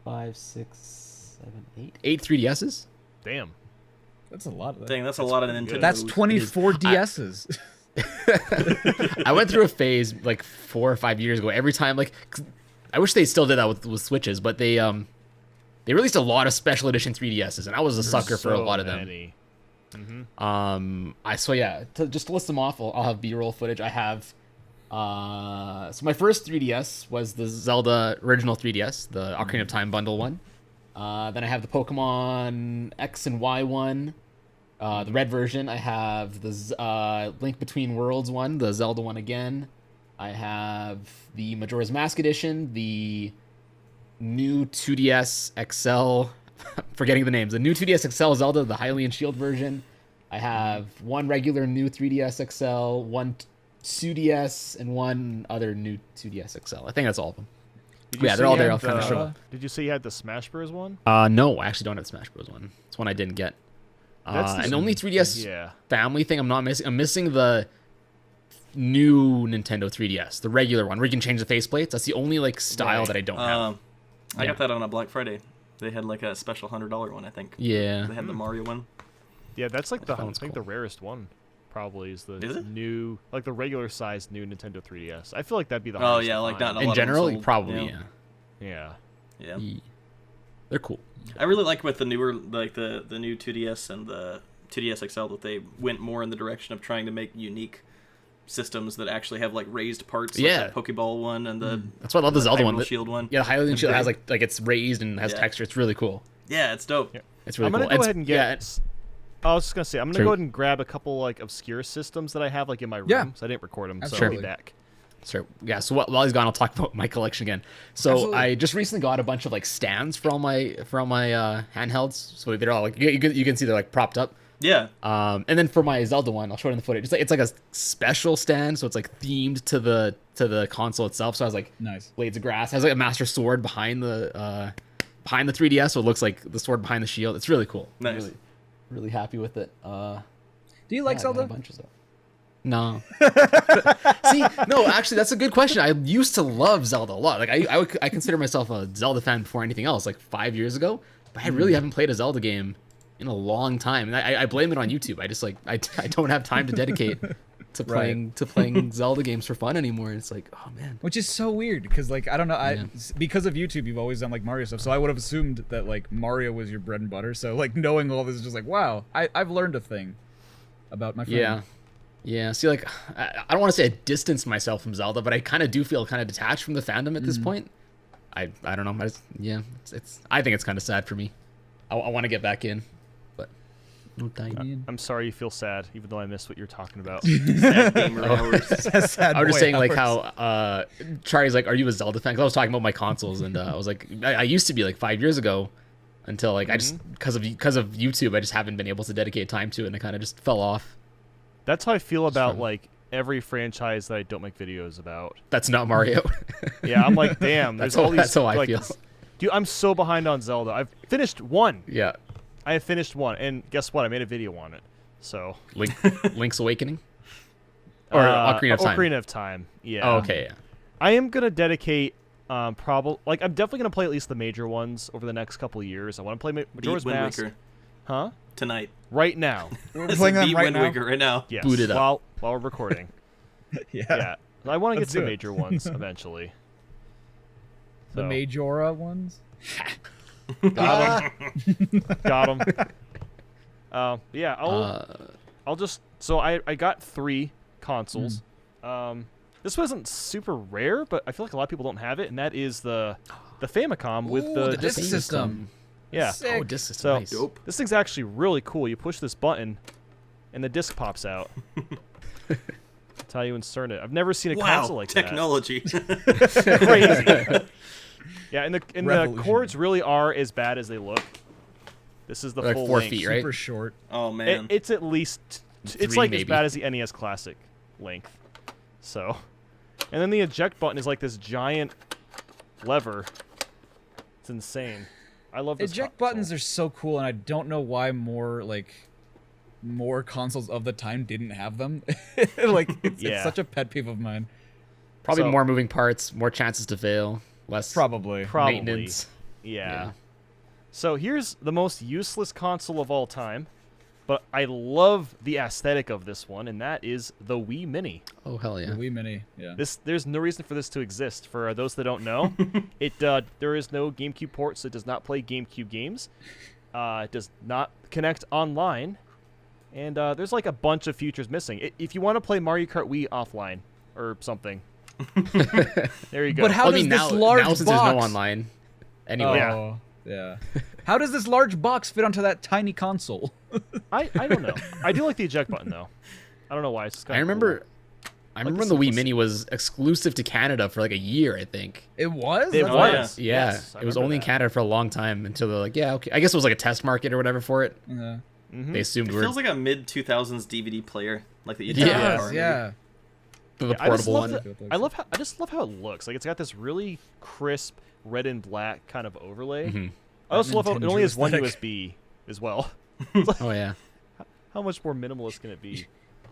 [SPEAKER 4] 5, 6, 7, 8. 8 3DSs.
[SPEAKER 3] Damn.
[SPEAKER 2] That's a lot of that.
[SPEAKER 1] Dang, that's a lot of Nintendo.
[SPEAKER 2] That's 24 DSs.
[SPEAKER 4] I went through a phase like 4 or 5 years ago. Every time, like, I wish they still did that with Switches, but they released a lot of special edition 3DSs, and I was a sucker for a lot of them. Mm-hmm. Just to list them off, I'll have B-roll footage. I have so my first 3DS was the Zelda original 3DS, the Ocarina of Time bundle one. Then I have the Pokemon X and Y one, the red version. I have the Link Between Worlds one, the Zelda one again. I have the Majora's Mask edition, the new 2DS XL, forgetting the names, the new 2DS XL Zelda, the Hylian Shield version. I have one regular new 3DS XL, one 2DS, and one other new 2DS XL. I think that's all of them. They're all there. I'll kind of show up.
[SPEAKER 3] Did you say you had the Smash Bros. One?
[SPEAKER 4] No, I actually don't have the Smash Bros. One. It's one I didn't get. And the only 3DS family thing I'm not missing. I'm missing the new Nintendo 3DS, the regular one, where you can change the faceplates. That's the only like style that I don't have.
[SPEAKER 1] I got that on a Black Friday. They had like a special $100 one, I think.
[SPEAKER 4] Yeah.
[SPEAKER 1] They had the Mario one.
[SPEAKER 3] Yeah, that's like the rarest one. Probably is new, like the regular size new Nintendo 3DS. I feel like that'd be the hardest.
[SPEAKER 1] Oh yeah, like not
[SPEAKER 4] in general, probably
[SPEAKER 3] yeah.
[SPEAKER 4] They're cool.
[SPEAKER 1] I really like with the newer, like the new 2DS and the 2DS XL, that they went more in the direction of trying to make unique systems that actually have like raised parts. Like the Pokeball one and the
[SPEAKER 4] that's why I love the Zelda one.
[SPEAKER 1] Shield one.
[SPEAKER 4] Yeah, the Hylian Shield has like it's raised and has texture. It's really cool.
[SPEAKER 1] Yeah, it's dope.
[SPEAKER 3] Yeah.
[SPEAKER 4] It's really
[SPEAKER 3] cool.
[SPEAKER 4] I'm
[SPEAKER 3] gonna go ahead and get. I was just gonna say I'm gonna go ahead and grab a couple like obscure systems that I have like in my room. So I didn't record them. So I'll be back.
[SPEAKER 4] Sure. Yeah. So while he's gone, I'll talk about my collection again. So I just recently got a bunch of like stands for all my handhelds. So they're all like you can see they're like propped up.
[SPEAKER 1] Yeah.
[SPEAKER 4] And then for my Zelda one, I'll show it in the footage. It's like a special stand, so it's like themed to the console itself. So it has like blades of grass. It has like a Master Sword behind the 3DS, so it looks like the sword behind the shield. It's really cool.
[SPEAKER 1] Nice.
[SPEAKER 4] Really happy with it.
[SPEAKER 2] Do you like Zelda?
[SPEAKER 4] A bunch of stuff. No. See, no, actually, that's a good question. I used to love Zelda a lot. Like I consider myself a Zelda fan before anything else. Like 5 years ago, but I really haven't played a Zelda game in a long time, and I blame it on YouTube. I just I don't have time to dedicate playing Zelda games for fun anymore. It's like, oh man.
[SPEAKER 2] Which is so weird because like I don't know, because of YouTube you've always done like Mario stuff, so I would have assumed that like Mario was your bread and butter. So like knowing all this is just like, wow, I've learned a thing about my friend.
[SPEAKER 4] Yeah. See, like I don't want to say I distanced myself from Zelda, but I kind of do feel kind of detached from the fandom at this point. I don't know. I think it's kind of sad for me. I want to get back in, but no time.
[SPEAKER 3] I'm sorry you feel sad, even though I missed what you're talking about.
[SPEAKER 1] Sad gamer hours.
[SPEAKER 2] Sad
[SPEAKER 4] I was just saying
[SPEAKER 2] hours.
[SPEAKER 4] like how Charlie's like, are you a Zelda fan? Because I was talking about my consoles, and I was like, I used to be like 5 years ago, until like I just because of YouTube, I just haven't been able to dedicate time to it, and I kind of just fell off.
[SPEAKER 3] That's how I feel about like every franchise that I don't make videos about.
[SPEAKER 4] That's not Mario.
[SPEAKER 3] Yeah, I'm like, damn. There's all these.
[SPEAKER 4] That's how I
[SPEAKER 3] like,
[SPEAKER 4] feel.
[SPEAKER 3] Dude, I'm so behind on Zelda. I've finished one.
[SPEAKER 4] Yeah.
[SPEAKER 3] I have finished one, and guess what? I made a video on it. So.
[SPEAKER 4] Link's Awakening. Or Ocarina of Time.
[SPEAKER 3] Ocarina of Time. Yeah.
[SPEAKER 4] Oh, okay. Yeah.
[SPEAKER 3] I am gonna dedicate. I'm definitely gonna play at least the major ones over the next couple of years. I want to play Majora's
[SPEAKER 1] Wind
[SPEAKER 3] Mask.
[SPEAKER 1] Waker.
[SPEAKER 3] Huh?
[SPEAKER 1] Tonight.
[SPEAKER 3] Right now.
[SPEAKER 2] We're playing them right
[SPEAKER 1] Wind
[SPEAKER 2] now.
[SPEAKER 1] Waker right now.
[SPEAKER 3] Yes.
[SPEAKER 4] Boot it up.
[SPEAKER 3] While we're recording.
[SPEAKER 2] Yeah.
[SPEAKER 3] I want to get
[SPEAKER 2] Let's
[SPEAKER 3] to the
[SPEAKER 2] do it.
[SPEAKER 3] major ones eventually.
[SPEAKER 2] The
[SPEAKER 3] So.
[SPEAKER 2] Majora ones.
[SPEAKER 3] Got him. Yeah, I'll just. So I got 3 consoles. This wasn't super rare, but I feel like a lot of people don't have it, and that is the Famicom with the
[SPEAKER 2] disc system.
[SPEAKER 3] Yeah.
[SPEAKER 2] Sick.
[SPEAKER 4] Oh, disc system.
[SPEAKER 3] So
[SPEAKER 4] Nice.
[SPEAKER 1] Dope.
[SPEAKER 3] this thing's actually really cool. You push this button, and the disc pops out. That's how you insert it. I've never seen a console like
[SPEAKER 1] technology.
[SPEAKER 3] that. Crazy. Yeah, and the
[SPEAKER 2] Revolution.
[SPEAKER 3] cords really are as bad as they look. This is the
[SPEAKER 4] Like
[SPEAKER 3] full
[SPEAKER 4] 4
[SPEAKER 3] length.
[SPEAKER 4] feet, right?
[SPEAKER 2] Super short.
[SPEAKER 1] Oh man.
[SPEAKER 3] It's at least it's
[SPEAKER 4] 3
[SPEAKER 3] like
[SPEAKER 4] maybe.
[SPEAKER 3] as bad as the NES Classic length. So, and then the eject button is like this giant lever. It's insane. I love this
[SPEAKER 2] Eject
[SPEAKER 3] console.
[SPEAKER 2] buttons are so cool, and I don't know why more consoles of the time didn't have them. Like it's
[SPEAKER 3] Yeah.
[SPEAKER 2] such a pet peeve of mine.
[SPEAKER 4] Probably
[SPEAKER 3] So-
[SPEAKER 4] more moving parts, more chances to fail, less
[SPEAKER 2] Probably.
[SPEAKER 4] maintenance.
[SPEAKER 3] Yeah. So here's the most useless console of all time, but I love the aesthetic of this one, and that is the Wii Mini.
[SPEAKER 4] Oh hell yeah!
[SPEAKER 2] The Wii Mini. Yeah.
[SPEAKER 3] There's no reason for this to exist. For those that don't know, there is no GameCube port, so it does not play GameCube games. It does not connect online, and there's like a bunch of features missing. If you want to play Mario Kart Wii offline or something, there you go.
[SPEAKER 2] But how
[SPEAKER 4] Well,
[SPEAKER 2] does
[SPEAKER 4] I mean,
[SPEAKER 2] this
[SPEAKER 4] now
[SPEAKER 2] large
[SPEAKER 4] since
[SPEAKER 2] box?
[SPEAKER 4] there's no online, anyway.
[SPEAKER 2] Oh, yeah. How does this large box fit onto that tiny console?
[SPEAKER 3] I don't know. I do like the eject button though. I don't know why. It's just
[SPEAKER 4] I
[SPEAKER 3] kinda
[SPEAKER 4] remember
[SPEAKER 3] the
[SPEAKER 4] when the Wii
[SPEAKER 3] simplicity.
[SPEAKER 4] Mini was exclusive to Canada for like a year, I think.
[SPEAKER 2] It was.
[SPEAKER 3] It
[SPEAKER 2] That's
[SPEAKER 3] was.
[SPEAKER 4] Yeah,
[SPEAKER 3] Yes, I
[SPEAKER 4] it was
[SPEAKER 3] remember
[SPEAKER 4] only in
[SPEAKER 3] that.
[SPEAKER 4] Canada for a long time until they're like, yeah, okay. I guess it was like a test market or whatever for it.
[SPEAKER 2] Yeah.
[SPEAKER 4] They assumed
[SPEAKER 1] It
[SPEAKER 4] we were
[SPEAKER 1] feels like a mid 2000s DVD player, like the
[SPEAKER 2] It
[SPEAKER 4] Yeah.
[SPEAKER 2] does. Yeah.
[SPEAKER 4] the
[SPEAKER 3] I just
[SPEAKER 4] portable
[SPEAKER 3] love
[SPEAKER 4] one.
[SPEAKER 3] I just love how it looks. Like it's got this really crisp red and black kind of overlay.
[SPEAKER 4] Mhm.
[SPEAKER 3] I also love how it
[SPEAKER 2] Nintendo
[SPEAKER 3] only has one
[SPEAKER 2] aesthetic.
[SPEAKER 3] USB as well.
[SPEAKER 4] Oh yeah.
[SPEAKER 3] How much more minimalist can it be?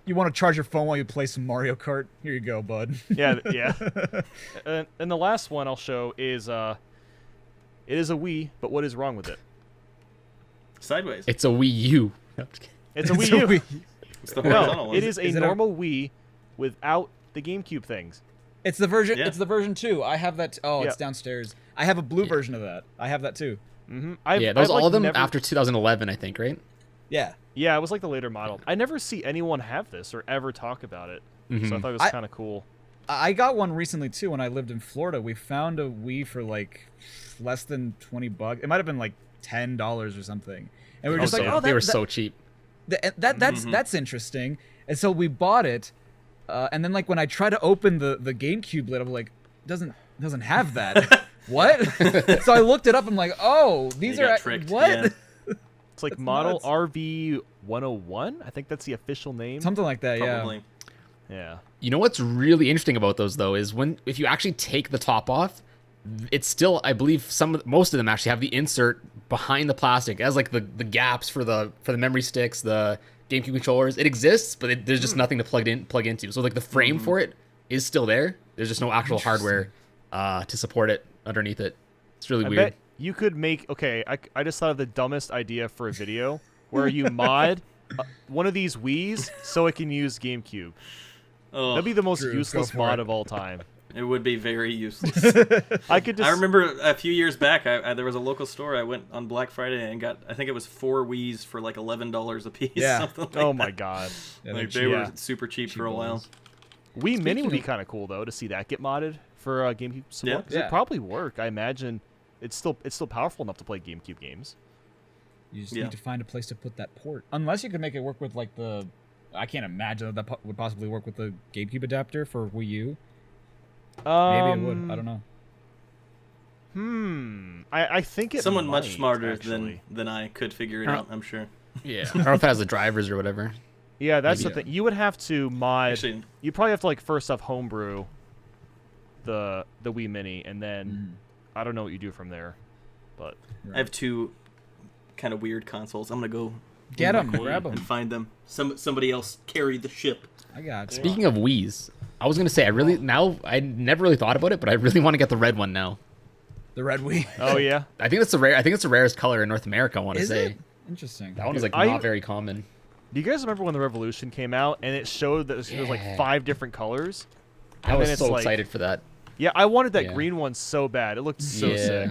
[SPEAKER 2] You want to charge your phone while you play some Mario Kart? Here you go, bud.
[SPEAKER 3] Yeah, yeah. And the last one I'll show is it is a Wii, but what is wrong with it?
[SPEAKER 1] Sideways.
[SPEAKER 4] It's a Wii U. No, I'm just kidding.
[SPEAKER 3] It's a Wii U.
[SPEAKER 1] It's the horizontal
[SPEAKER 3] No,
[SPEAKER 1] one.
[SPEAKER 3] it is a
[SPEAKER 2] Is it a-
[SPEAKER 3] normal Wii without the GameCube things.
[SPEAKER 2] It's the version.
[SPEAKER 1] Yeah.
[SPEAKER 2] It's the version 2. I have that. Oh, it's
[SPEAKER 3] Yeah.
[SPEAKER 2] downstairs. I have a blue version of that. I have that too.
[SPEAKER 3] Mm-hmm.
[SPEAKER 4] Yeah, those all of them after 2011, I think, right?
[SPEAKER 2] Yeah.
[SPEAKER 3] Yeah, it was like the later model. I never see anyone have this or ever talk about it, so I
[SPEAKER 4] Mhm.
[SPEAKER 3] thought it was
[SPEAKER 2] I-
[SPEAKER 3] kind of cool.
[SPEAKER 2] I got one recently too when I lived in Florida. We found a Wii for like less than $20. It might have been like $10 or something. And we were just
[SPEAKER 3] so
[SPEAKER 2] like, oh,
[SPEAKER 4] they were
[SPEAKER 2] that,
[SPEAKER 4] so cheap.
[SPEAKER 2] that's interesting. And so we bought it. And then like when I try to open the GameCube lid, I'm like, doesn't have that. What? So I looked it up. I'm like, oh, these
[SPEAKER 1] You
[SPEAKER 2] are
[SPEAKER 1] got tricked,
[SPEAKER 2] what?
[SPEAKER 1] yeah.
[SPEAKER 3] It's like
[SPEAKER 2] That's
[SPEAKER 3] model
[SPEAKER 2] nuts.
[SPEAKER 3] RV 101. I think that's the official name.
[SPEAKER 2] Something like that.
[SPEAKER 1] Probably.
[SPEAKER 3] Yeah.
[SPEAKER 4] You know what's really interesting about those though is if you actually take the top off, it's still, I believe, most of them actually have the insert behind the plastic. It has like the gaps for the memory sticks, the GameCube controllers. It exists, but there's just nothing to plug into. So like the frame for it is still there. There's just no actual hardware to support it underneath it. It's really
[SPEAKER 3] I
[SPEAKER 4] weird.
[SPEAKER 3] bet you could make. Okay, I just thought of the dumbest idea for a video where you mod one of these Wiis so it can use GameCube.
[SPEAKER 1] Oh,
[SPEAKER 3] That'd be the most
[SPEAKER 2] Drew,
[SPEAKER 3] useless
[SPEAKER 2] go for
[SPEAKER 3] mod
[SPEAKER 2] it.
[SPEAKER 3] of all time.
[SPEAKER 1] it would be very useless.
[SPEAKER 3] I could just.
[SPEAKER 1] I remember a few years back, there was a local store. I went on Black Friday and got, I think it was 4 Wiis for like $11 a piece.
[SPEAKER 2] Yeah.
[SPEAKER 1] Something like
[SPEAKER 3] Oh
[SPEAKER 1] that.
[SPEAKER 3] my god.
[SPEAKER 2] Yeah,
[SPEAKER 1] Like
[SPEAKER 2] they're
[SPEAKER 1] they
[SPEAKER 3] cheap.
[SPEAKER 1] were super cheap for a while.
[SPEAKER 2] balls.
[SPEAKER 3] Wii Mini would be
[SPEAKER 2] of-
[SPEAKER 3] kind of cool though to see that get modded for GameCube support.
[SPEAKER 1] Yeah.
[SPEAKER 3] 'Cause
[SPEAKER 2] Yeah.
[SPEAKER 3] It'd probably work. I imagine it's still powerful enough to play GameCube games.
[SPEAKER 2] You just
[SPEAKER 1] Yeah.
[SPEAKER 2] need to find a place to put that port. Unless you can make it work with like the. I can't imagine that would possibly work with the GameCube adapter for Wii U. Maybe it would. I don't know.
[SPEAKER 3] I think it.
[SPEAKER 1] Someone
[SPEAKER 3] might,
[SPEAKER 1] much smarter
[SPEAKER 3] actually.
[SPEAKER 1] than I could figure it out, I'm sure.
[SPEAKER 4] Yeah. I don't know if it has the drivers or whatever.
[SPEAKER 3] Yeah, that's
[SPEAKER 4] Maybe.
[SPEAKER 3] the thing. You would have to mod.
[SPEAKER 1] Actually,
[SPEAKER 3] You probably have to like first off homebrew the Wii Mini, and then I don't know what you do from there, but
[SPEAKER 1] I have 2 kind of weird consoles. I'm gonna go
[SPEAKER 2] Get
[SPEAKER 1] in my
[SPEAKER 2] them,
[SPEAKER 1] corner
[SPEAKER 2] grab
[SPEAKER 1] and
[SPEAKER 2] them.
[SPEAKER 1] find them. Somebody else carried the ship.
[SPEAKER 2] I got you.
[SPEAKER 4] Speaking of Wii's, I was gonna say I never really thought about it, but I really want to get the red one now.
[SPEAKER 2] The red Wii.
[SPEAKER 3] oh yeah,
[SPEAKER 4] I think it's the rarest color in North America. I want to
[SPEAKER 2] Is
[SPEAKER 4] say
[SPEAKER 2] it? Interesting.
[SPEAKER 4] that one is like
[SPEAKER 3] I-
[SPEAKER 4] not very common.
[SPEAKER 3] do you guys remember when the Revolution came out and it showed that there was like
[SPEAKER 4] Yeah.
[SPEAKER 3] 5 different colors?
[SPEAKER 4] I
[SPEAKER 3] And
[SPEAKER 4] was
[SPEAKER 3] then it's
[SPEAKER 4] so
[SPEAKER 3] like-
[SPEAKER 4] excited for that.
[SPEAKER 3] Yeah, I wanted that
[SPEAKER 4] Yeah.
[SPEAKER 3] green one so bad. It looked so
[SPEAKER 4] Yeah.
[SPEAKER 3] sick,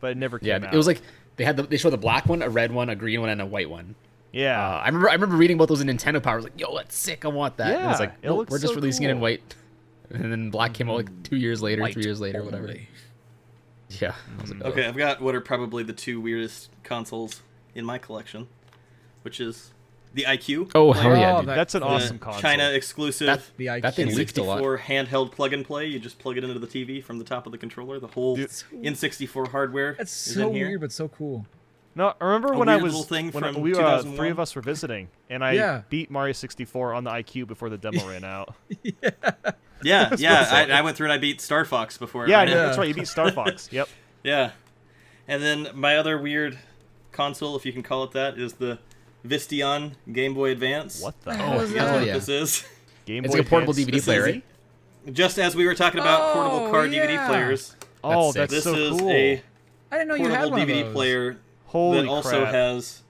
[SPEAKER 3] but it never came
[SPEAKER 4] Yeah,
[SPEAKER 3] out.
[SPEAKER 4] it was like they showed the black one, a red one, a green one, and a white one.
[SPEAKER 3] yeah.
[SPEAKER 4] I remember reading about those in Nintendo Power. I was like, yo, that's sick. I want that. And it's
[SPEAKER 3] Yeah,
[SPEAKER 4] like,
[SPEAKER 3] it
[SPEAKER 4] nope,
[SPEAKER 3] looks
[SPEAKER 4] we're just
[SPEAKER 3] so
[SPEAKER 4] releasing it in
[SPEAKER 3] cool.
[SPEAKER 4] white. And then black came out like 2 years later,
[SPEAKER 2] White
[SPEAKER 4] 3 years later, whatever.
[SPEAKER 2] only.
[SPEAKER 4] Yeah. I was like,
[SPEAKER 1] Okay, I've got what are probably the 2 weirdest consoles in my collection, which is the IQ.
[SPEAKER 4] Oh,
[SPEAKER 1] player,
[SPEAKER 4] hell yeah,
[SPEAKER 2] Oh,
[SPEAKER 4] dude.
[SPEAKER 2] that-
[SPEAKER 3] That's an
[SPEAKER 1] the
[SPEAKER 3] awesome console.
[SPEAKER 1] China exclusive.
[SPEAKER 2] The IQ.
[SPEAKER 4] That thing leaked a lot.
[SPEAKER 1] N64 handheld plug and play. You just plug it into the TV from the top of the controller. The whole
[SPEAKER 3] Dude.
[SPEAKER 1] N64 hardware
[SPEAKER 2] That's
[SPEAKER 1] is
[SPEAKER 2] so
[SPEAKER 1] in here.
[SPEAKER 2] weird, but so cool.
[SPEAKER 3] No, I remember
[SPEAKER 1] A
[SPEAKER 3] when I
[SPEAKER 1] weird
[SPEAKER 3] was
[SPEAKER 1] little thing
[SPEAKER 3] when
[SPEAKER 1] from
[SPEAKER 3] we
[SPEAKER 1] 2001.
[SPEAKER 3] 3 of us were visiting, and I
[SPEAKER 2] Yeah.
[SPEAKER 3] beat Mario 64 on the IQ before the demo ran out.
[SPEAKER 1] Yeah, yeah. I went through and I beat Star Fox before. It
[SPEAKER 3] Yeah,
[SPEAKER 1] ran out.
[SPEAKER 3] that's right. You beat Star Fox. Yep.
[SPEAKER 1] Yeah. And then my other weird console, if you can call it that, is the Vistion Game Boy Advance.
[SPEAKER 3] What the?
[SPEAKER 2] Oh,
[SPEAKER 3] hell?
[SPEAKER 2] is
[SPEAKER 1] That's
[SPEAKER 2] that?
[SPEAKER 1] what
[SPEAKER 4] yeah.
[SPEAKER 1] this is.
[SPEAKER 3] Game
[SPEAKER 4] It's
[SPEAKER 3] Boy
[SPEAKER 4] like a portable
[SPEAKER 3] Advance
[SPEAKER 4] DVD player,
[SPEAKER 3] specific?
[SPEAKER 4] right?
[SPEAKER 1] Just as we were talking about portable
[SPEAKER 2] Oh,
[SPEAKER 1] car DVD
[SPEAKER 2] yeah.
[SPEAKER 1] players,
[SPEAKER 3] Oh,
[SPEAKER 4] That's sick.
[SPEAKER 3] that's
[SPEAKER 1] this
[SPEAKER 3] so
[SPEAKER 1] is
[SPEAKER 3] cool.
[SPEAKER 1] a
[SPEAKER 2] I didn't know you had
[SPEAKER 1] portable
[SPEAKER 2] one of
[SPEAKER 1] DVD
[SPEAKER 2] those.
[SPEAKER 1] player
[SPEAKER 3] Holy
[SPEAKER 1] that also
[SPEAKER 3] crap.
[SPEAKER 1] has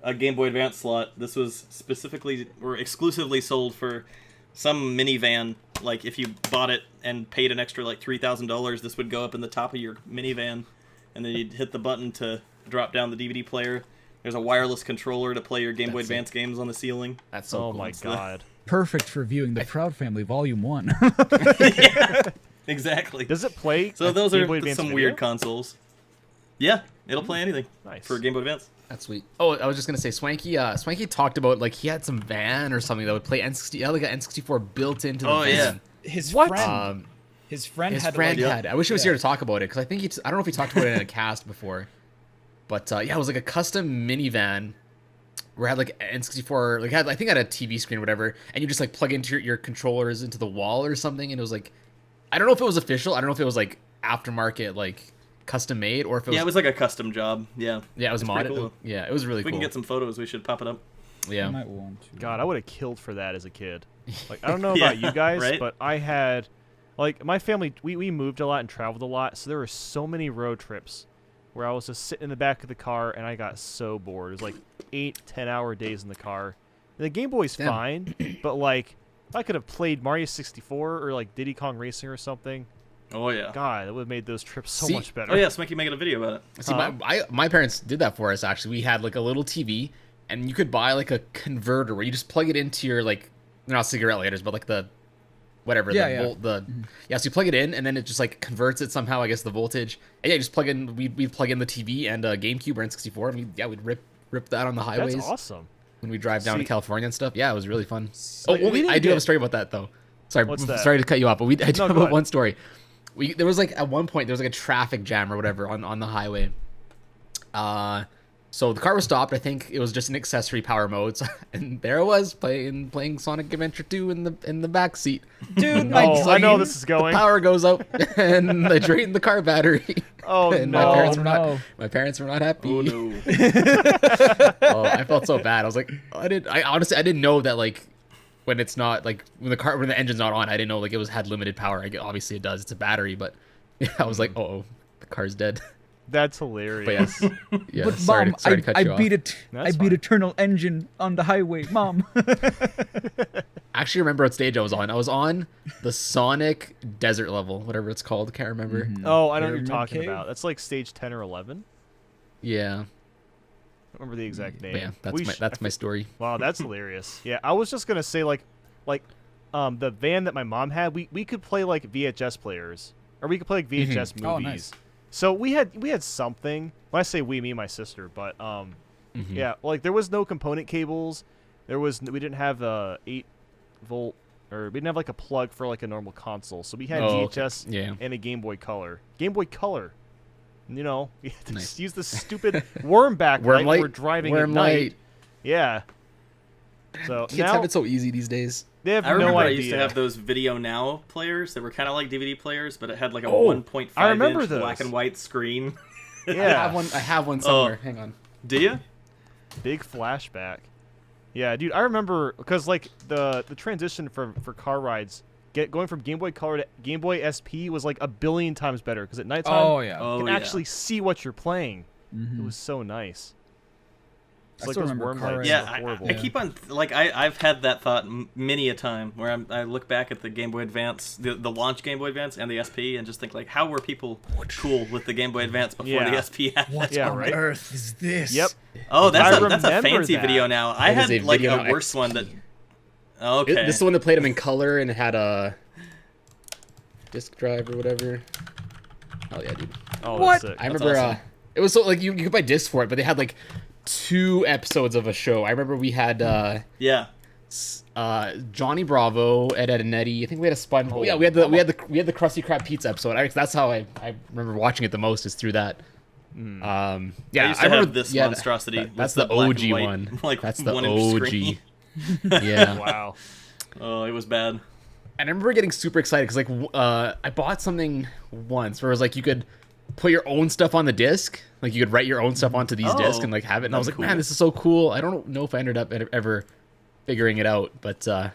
[SPEAKER 1] a Game Boy Advance slot. This was specifically or exclusively sold for some minivan. Like if you bought it and paid an extra like $3,000, this would go up in the top of your minivan, and then you'd hit the button to drop down the DVD player. There's a wireless controller to play your Game Boy
[SPEAKER 4] That's
[SPEAKER 1] Advance games on the ceiling.
[SPEAKER 4] That's so
[SPEAKER 3] Oh
[SPEAKER 4] cool.
[SPEAKER 3] my god.
[SPEAKER 2] Perfect for viewing the Proud Family Volume 1.
[SPEAKER 1] Exactly.
[SPEAKER 3] Does it play?
[SPEAKER 1] So those
[SPEAKER 3] Game
[SPEAKER 1] are
[SPEAKER 3] Boy Advance
[SPEAKER 1] some
[SPEAKER 3] video?
[SPEAKER 1] weird consoles. Yeah, it'll play anything
[SPEAKER 3] Nice.
[SPEAKER 1] for Game Boy Advance.
[SPEAKER 4] That's sweet. Oh, I was just gonna say, Swanky talked about like he had some van or something that would play N60. He had like an N64 built into the
[SPEAKER 1] Oh, yeah.
[SPEAKER 4] van.
[SPEAKER 2] His
[SPEAKER 3] What?
[SPEAKER 2] friend. His friend
[SPEAKER 4] His
[SPEAKER 2] had
[SPEAKER 4] friend
[SPEAKER 2] like,
[SPEAKER 4] had. I wish he was here to talk about it because I think I don't know if he talked about it in a cast before, but yeah, it was like a custom minivan where it had like N64, like I think it had a TV screen or whatever, and you just like plug into your controllers into the wall or something, and it was like, I don't know if it was official. I don't know if it was like aftermarket, like custom made, or if it was.
[SPEAKER 1] Yeah, it was like a custom job. Yeah.
[SPEAKER 4] Yeah, it was
[SPEAKER 1] It's pretty
[SPEAKER 4] modded.
[SPEAKER 1] cool.
[SPEAKER 4] Yeah, it was really
[SPEAKER 1] If we
[SPEAKER 4] cool.
[SPEAKER 1] can get some photos, we should pop it up.
[SPEAKER 2] I
[SPEAKER 4] Yeah.
[SPEAKER 2] might want to.
[SPEAKER 3] God, I would have killed for that as a kid. Like I don't know
[SPEAKER 1] Yeah,
[SPEAKER 3] about you guys,
[SPEAKER 1] right?
[SPEAKER 3] but I had like my family we moved a lot and traveled a lot, so there were so many road trips where I was just sitting in the back of the car and I got so bored. It was like 8-10 hour days in the car. And the Game Boy's
[SPEAKER 4] Damn.
[SPEAKER 3] fine, but like if I could have played Mario 64 or like Diddy Kong Racing or something,
[SPEAKER 1] Oh, yeah.
[SPEAKER 3] God, that would have made those trips so
[SPEAKER 4] See-
[SPEAKER 3] much better.
[SPEAKER 1] Oh, yeah, Sminky making a video about it.
[SPEAKER 4] See, my parents did that for us. Actually, we had like a little TV, and you could buy like a converter where you just plug it into your like, not cigarette lighters, but like the whatever
[SPEAKER 2] Yeah,
[SPEAKER 4] the
[SPEAKER 2] yeah.
[SPEAKER 4] volt the yeah. So you plug it in, and then it just like converts it somehow. I guess the voltage. And yeah, just plug in. We'd plug in the TV and GameCube or N64, and we'd rip that on the highways
[SPEAKER 3] That's awesome.
[SPEAKER 4] when we drive down to
[SPEAKER 3] See-
[SPEAKER 4] California and stuff. Yeah, it was really fun.
[SPEAKER 3] Like, we
[SPEAKER 4] Oh,
[SPEAKER 3] didn't
[SPEAKER 4] I do have
[SPEAKER 3] get-
[SPEAKER 4] a story about that though. Sorry,
[SPEAKER 3] What's that?
[SPEAKER 4] sorry to cut you off, but I do
[SPEAKER 3] No,
[SPEAKER 4] have
[SPEAKER 3] go ahead.
[SPEAKER 4] one story. There was like at one point there was like a traffic jam or whatever on the highway. So the car was stopped. I think it was just an accessory power mode, and there I was playing Sonic Adventure 2 in the back seat.
[SPEAKER 2] Dude, my
[SPEAKER 3] Oh, I know
[SPEAKER 2] dream-
[SPEAKER 3] this is going.
[SPEAKER 4] The power goes out, and I drained the car battery.
[SPEAKER 3] Oh,
[SPEAKER 4] and
[SPEAKER 3] no.
[SPEAKER 4] my parents were not happy.
[SPEAKER 1] Oh, no.
[SPEAKER 4] Oh, I felt so bad. I was like, I honestly didn't know that like when it's not like when the engine's not on, I didn't know like it had limited power. Obviously it does. It's a battery, but yeah, I was like, oh, the car's dead.
[SPEAKER 3] That's hilarious.
[SPEAKER 4] But yes, yeah.
[SPEAKER 2] But
[SPEAKER 4] sorry,
[SPEAKER 2] mom,
[SPEAKER 4] to cut
[SPEAKER 2] I
[SPEAKER 4] you
[SPEAKER 2] beat
[SPEAKER 4] off.
[SPEAKER 2] it.
[SPEAKER 3] That's
[SPEAKER 2] I beat
[SPEAKER 3] fine.
[SPEAKER 2] Eternal Engine on the highway, mom.
[SPEAKER 4] actually remember what stage I was on. I was on the Sonic Desert level, whatever it's called. Can't remember.
[SPEAKER 3] Oh, I know what you're talking about. That's like stage 10 or 11.
[SPEAKER 4] Yeah.
[SPEAKER 3] I don't remember the exact name.
[SPEAKER 4] But yeah, that's my story.
[SPEAKER 3] Wow, that's hilarious. Yeah, I was just gonna say like the van that my mom had, we could play like VHS players, or we could play like VHS movies.
[SPEAKER 2] Oh, nice.
[SPEAKER 3] So we had something. When I say we, me and my sister, but yeah, like there was no component cables. We didn't have 8-volt, or we didn't have like a plug for like a normal console. So we had VHS and a Game Boy Color. Game Boy Color. You know, we had to use the stupid worm backlight when we're driving at night. Yeah. So
[SPEAKER 4] kids have it so easy these days.
[SPEAKER 3] They have
[SPEAKER 1] I remember
[SPEAKER 3] no idea.
[SPEAKER 1] I used to have those Video Now players that were kind of like DVD players, but it had like a 1.5-inch black and white screen.
[SPEAKER 3] Yeah.
[SPEAKER 4] I have one somewhere. Hang on.
[SPEAKER 1] Do you?
[SPEAKER 3] Big flashback. Yeah, dude, I remember because like the transition for car rides, going from Game Boy Color to Game Boy SP was like a billion times better because at nighttime you can actually see what you're playing. It was so nice. It's like those worm lights.
[SPEAKER 1] Yeah, I keep on like I've had that thought many a time where I look back at the Game Boy Advance, the launch Game Boy Advance and the SP, and just think like, how were people cool with the Game Boy Advance before the SP had
[SPEAKER 2] what on earth is this?
[SPEAKER 3] Yep.
[SPEAKER 1] Oh, that's a fancy Video Now. I had like a worse one that. Okay.
[SPEAKER 4] This is the one that played them in color and it had a disc drive or whatever. Oh yeah, dude.
[SPEAKER 3] Oh,
[SPEAKER 2] what?
[SPEAKER 3] That's sick.
[SPEAKER 4] I remember
[SPEAKER 1] awesome.
[SPEAKER 4] It was so like you could buy discs for it, but they had like 2 episodes of a show. I remember we had Johnny Bravo, Ed and Eddie. I think we had a Spun. Oh, yeah, we had the Krusty Krab pizza episode. That's how I remember watching it the most, is through that.
[SPEAKER 1] I used to have this monstrosity.
[SPEAKER 4] That's the OG one.
[SPEAKER 1] Like
[SPEAKER 4] that's the
[SPEAKER 1] OG.
[SPEAKER 4] Yeah.
[SPEAKER 3] Wow.
[SPEAKER 1] Oh, it was bad.
[SPEAKER 4] And I remember getting super excited because like I bought something once where it was like you could put your own stuff on the disc. Like you could write your own stuff onto these discs and like have it. And I was like, man, this is so cool. I don't know if I ended up ever figuring it out, but that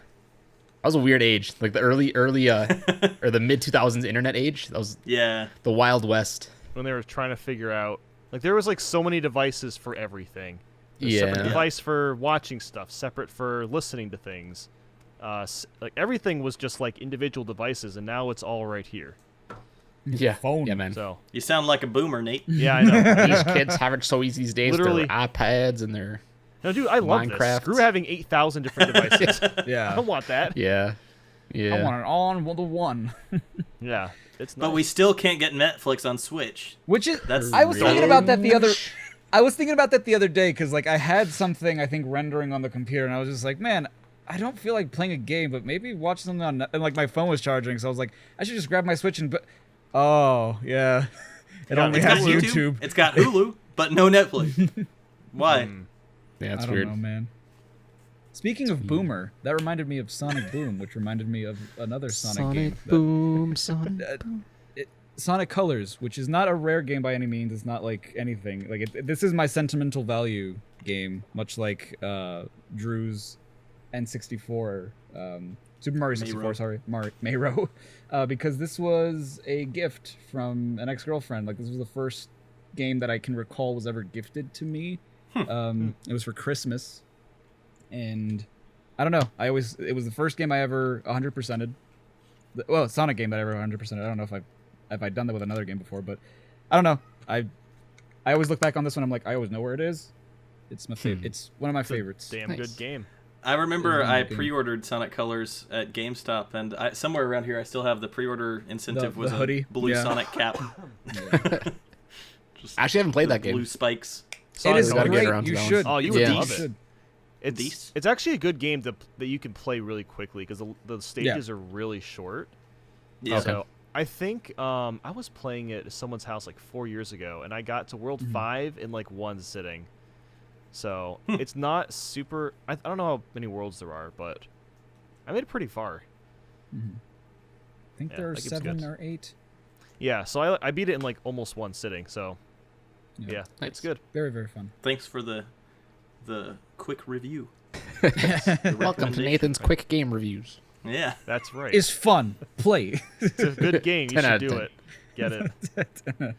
[SPEAKER 4] was a weird age, like the early or the mid 2000s internet age. That was the Wild West
[SPEAKER 3] when they were trying to figure out, like there was like so many devices for everything. Separate device for watching stuff, separate for listening to things. Like everything was just like individual devices, and now it's all right here.
[SPEAKER 4] Yeah,
[SPEAKER 2] phone.
[SPEAKER 4] Yeah, man.
[SPEAKER 3] So
[SPEAKER 1] you sound like a boomer, Nate.
[SPEAKER 3] Yeah, I know.
[SPEAKER 4] These kids have it so easy these days.
[SPEAKER 3] Literally,
[SPEAKER 4] their iPads and their
[SPEAKER 3] dude, I love
[SPEAKER 4] Minecraft.
[SPEAKER 3] this. Screw having 8,000 different devices.
[SPEAKER 2] Yeah,
[SPEAKER 3] I don't want that.
[SPEAKER 4] Yeah.
[SPEAKER 2] I want it all on the one.
[SPEAKER 3] Yeah, it's nice.
[SPEAKER 1] But we still can't get Netflix on Switch.
[SPEAKER 2] Which is
[SPEAKER 1] I
[SPEAKER 2] was thinking about that the other day because like I had something I think rendering on the computer and I was just like, man, I don't feel like playing a game, but maybe watch something on and like my phone was charging, so I was like, I should just grab my Switch and it only has YouTube.
[SPEAKER 1] It's got Hulu, but no Netflix. Why?
[SPEAKER 4] Yeah, it's
[SPEAKER 2] I
[SPEAKER 4] weird.
[SPEAKER 2] don't know, man. Speaking of Boomer, that reminded me of Sonic Boom, which reminded me of another Sonic game. Sonic Colors, which is not a rare game by any means. It's not like anything. Like this is my sentimental value game, much like Drew's N64, Super Mario 64. Sorry, Mayro, because this was a gift from an ex-girlfriend. Like this was the first game that I can recall was ever gifted to me. It was for Christmas. And I don't know. It was the first game I ever 100%ed. Well, Sonic game that I ever 100%ed. I don't know if I'd done that with another game before, but I don't know. I always look back on this one. I'm like, I always know where it is. It's my favorite. It's one of my favorites.
[SPEAKER 3] Damn good game.
[SPEAKER 1] I remember I pre-ordered Sonic Colors at GameStop, and somewhere around here I still have the pre-order incentive was
[SPEAKER 2] the hoodie.
[SPEAKER 1] A blue Sonic cap.
[SPEAKER 4] I actually haven't played that game.
[SPEAKER 1] Blue spikes.
[SPEAKER 2] It is
[SPEAKER 4] gotta
[SPEAKER 2] great.
[SPEAKER 4] get around to
[SPEAKER 2] You
[SPEAKER 4] that
[SPEAKER 2] should.
[SPEAKER 3] Oh, you would love it.
[SPEAKER 1] It's
[SPEAKER 3] actually a good game that you can play really quickly because the stages are really short.
[SPEAKER 1] Yeah.
[SPEAKER 3] So I think I was playing it at someone's house like 4 years ago, and I got to World 5 in like one sitting. So it's not super. I don't know how many worlds there are, but I made it pretty far.
[SPEAKER 2] I think there are 7 or 8.
[SPEAKER 3] Yeah, so I beat it in like almost one sitting. So yeah, it's good.
[SPEAKER 2] Very, very fun.
[SPEAKER 1] Thanks for the quick review.
[SPEAKER 4] Welcome to Nathan's quick game reviews.
[SPEAKER 1] Yeah,
[SPEAKER 3] that's right.
[SPEAKER 2] It's fun. Play.
[SPEAKER 3] It's a good game. You should do it. get it.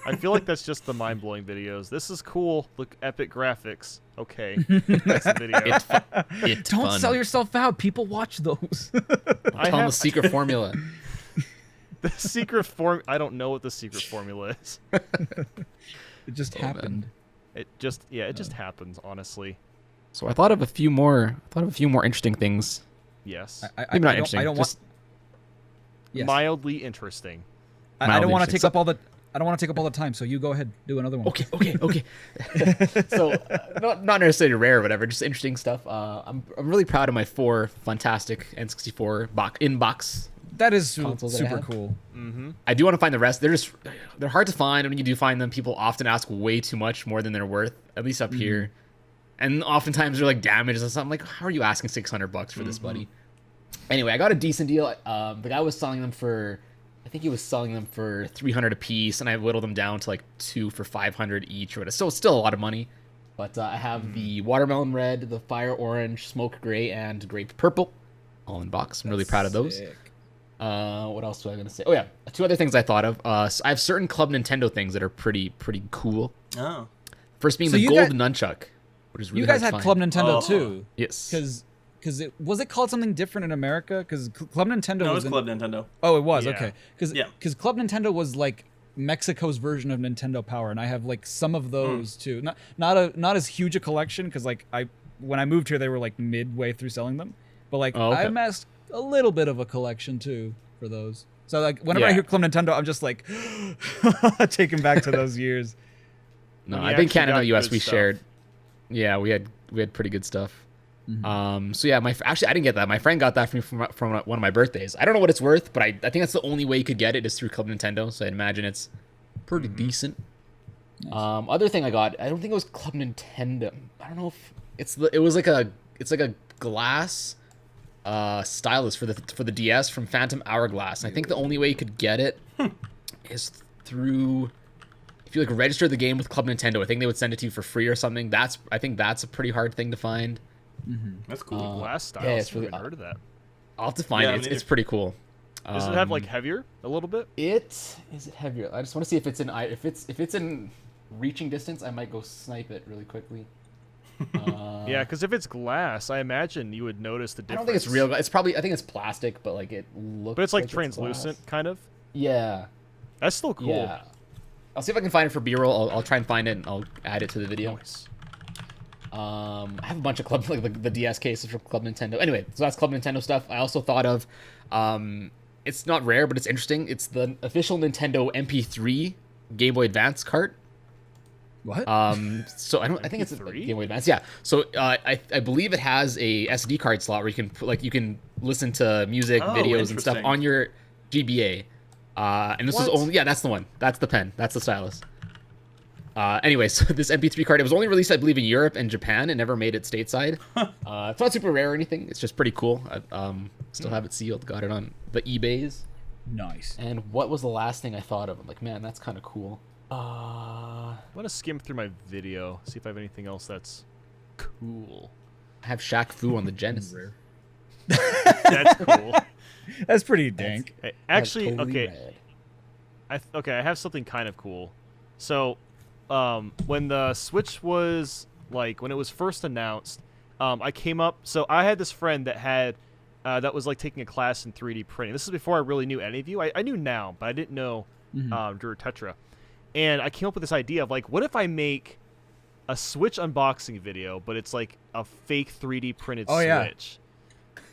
[SPEAKER 3] I feel like that's just the mind-blowing videos. This is cool. Look, epic graphics. Okay, that's the video.
[SPEAKER 2] Don't sell yourself out. People watch those.
[SPEAKER 4] Tell them the secret formula.
[SPEAKER 3] The secret form. I don't know what the secret formula is.
[SPEAKER 2] It just happened.
[SPEAKER 3] Man. It just happens, honestly.
[SPEAKER 4] So I thought of a few more. Interesting things.
[SPEAKER 3] Yes.
[SPEAKER 4] Maybe not interesting.
[SPEAKER 2] I don't want.
[SPEAKER 3] Yes. Mildly interesting.
[SPEAKER 2] I don't want to take up all the. I don't want to take up all the time. So you go ahead, do another one.
[SPEAKER 4] Okay. So not necessarily rare or whatever, just interesting stuff. I'm really proud of my 4 fantastic N64 box.
[SPEAKER 2] That is super cool.
[SPEAKER 3] Mm-hmm.
[SPEAKER 4] I do want to find the rest. They're hard to find. When you do find them, people often ask way too much, more than they're worth. At least up here, and oftentimes they're like damaged or something. Like, how are you asking $600 for this, buddy? Anyway, I got a decent deal. The guy was selling them for, I think he was selling them for $300 a piece, and I whittled them down to like 2 for $500 each, or whatever. So it's still a lot of money. But I have the watermelon red, the fire orange, smoke gray, and grape purple, all in box. I'm really proud of those.
[SPEAKER 2] Sick.
[SPEAKER 4] What else was I gonna say? Oh yeah, 2 other things I thought of. So I have certain Club Nintendo things that are pretty cool.
[SPEAKER 1] Oh.
[SPEAKER 4] First being the gold nunchuck, which is really
[SPEAKER 2] you guys
[SPEAKER 4] hard
[SPEAKER 2] had
[SPEAKER 4] to
[SPEAKER 2] Club
[SPEAKER 4] find.
[SPEAKER 2] Nintendo too.
[SPEAKER 4] Yes.
[SPEAKER 2] Because it was it called something different in America? Because Club Nintendo
[SPEAKER 1] No, it was Club Nintendo.
[SPEAKER 2] Oh, it was.
[SPEAKER 3] Yeah.
[SPEAKER 2] Okay. Because Club Nintendo was like Mexico's version of Nintendo Power, and I have like some of those too. Not as huge a collection, because like when I moved here they were like midway through selling them, but like I amassed a little bit of a collection too for those. So like whenever I hear Club Nintendo, I'm just like taken back to those years.
[SPEAKER 4] No, I think Canada and the US we shared. Yeah, we had pretty good stuff. So yeah, actually I didn't get that. My friend got that from one of my birthdays. I don't know what it's worth, but I think that's the only way you could get it is through Club Nintendo. So I imagine it's pretty decent. Nice. Other thing I got, I don't think it was Club Nintendo. I don't know if it's like a glass stylus for the DS from Phantom Hourglass. And I think the only way you could get it is through, if you like register the game with Club Nintendo. I think they would send it to you for free or something. I think that's a pretty hard thing to find.
[SPEAKER 1] That's cool.
[SPEAKER 3] Glass style.
[SPEAKER 4] Yeah, it's really.
[SPEAKER 3] I've heard of that.
[SPEAKER 4] I'll have to find it. It's pretty cool.
[SPEAKER 3] Does it have like heavier a little bit?
[SPEAKER 4] Is it heavier? I just want to see if it's in reaching distance. I might go snipe it really quickly.
[SPEAKER 3] Yeah, because if it's glass, I imagine you would notice the difference.
[SPEAKER 4] I don't think it's real. It's probably, I think it's plastic, but like it looks.
[SPEAKER 3] But it's like translucent, kind of.
[SPEAKER 4] Yeah.
[SPEAKER 3] That's still cool.
[SPEAKER 4] Yeah. I'll see if I can find it for B-roll. I'll try and find it and I'll add it to the video.
[SPEAKER 3] Nice.
[SPEAKER 4] I have a bunch of the DS cases from Club Nintendo. Anyway, so that's Club Nintendo stuff. I also thought of, it's not rare, but it's interesting. It's the official Nintendo MP3 Game Boy Advance cart.
[SPEAKER 2] What?
[SPEAKER 4] So I think it's a Game Boy Advance. Yeah. So I believe it has a SD card slot where you can you can listen to music, videos, and stuff on your GBA. And this was only that's the one. That's the pen. That's the stylus. Anyway, so this MP3 card, it was only released, I believe, in Europe and Japan. It never made it stateside. It's not super rare or anything. It's just pretty cool. I still have it sealed. Got it on the eBays.
[SPEAKER 2] Nice.
[SPEAKER 4] And what was the last thing I thought of? I'm like, man, that's kind of cool.
[SPEAKER 3] I'm going to skim through my video, see if I have anything else that's cool.
[SPEAKER 4] I have Shaq Fu on the Genesis.
[SPEAKER 3] That's cool.
[SPEAKER 2] That's pretty dank.
[SPEAKER 3] Actually,
[SPEAKER 2] totally
[SPEAKER 3] I have something kind of cool. So, when the Switch was, when it was first announced, I came up, so I had this friend that had, that was, taking a class in 3D printing. This is before I really knew any of you. I knew now, but I didn't know Drew Tetra. And I came up with this idea of, what if I make a Switch unboxing video, but it's, a fake 3D printed Switch?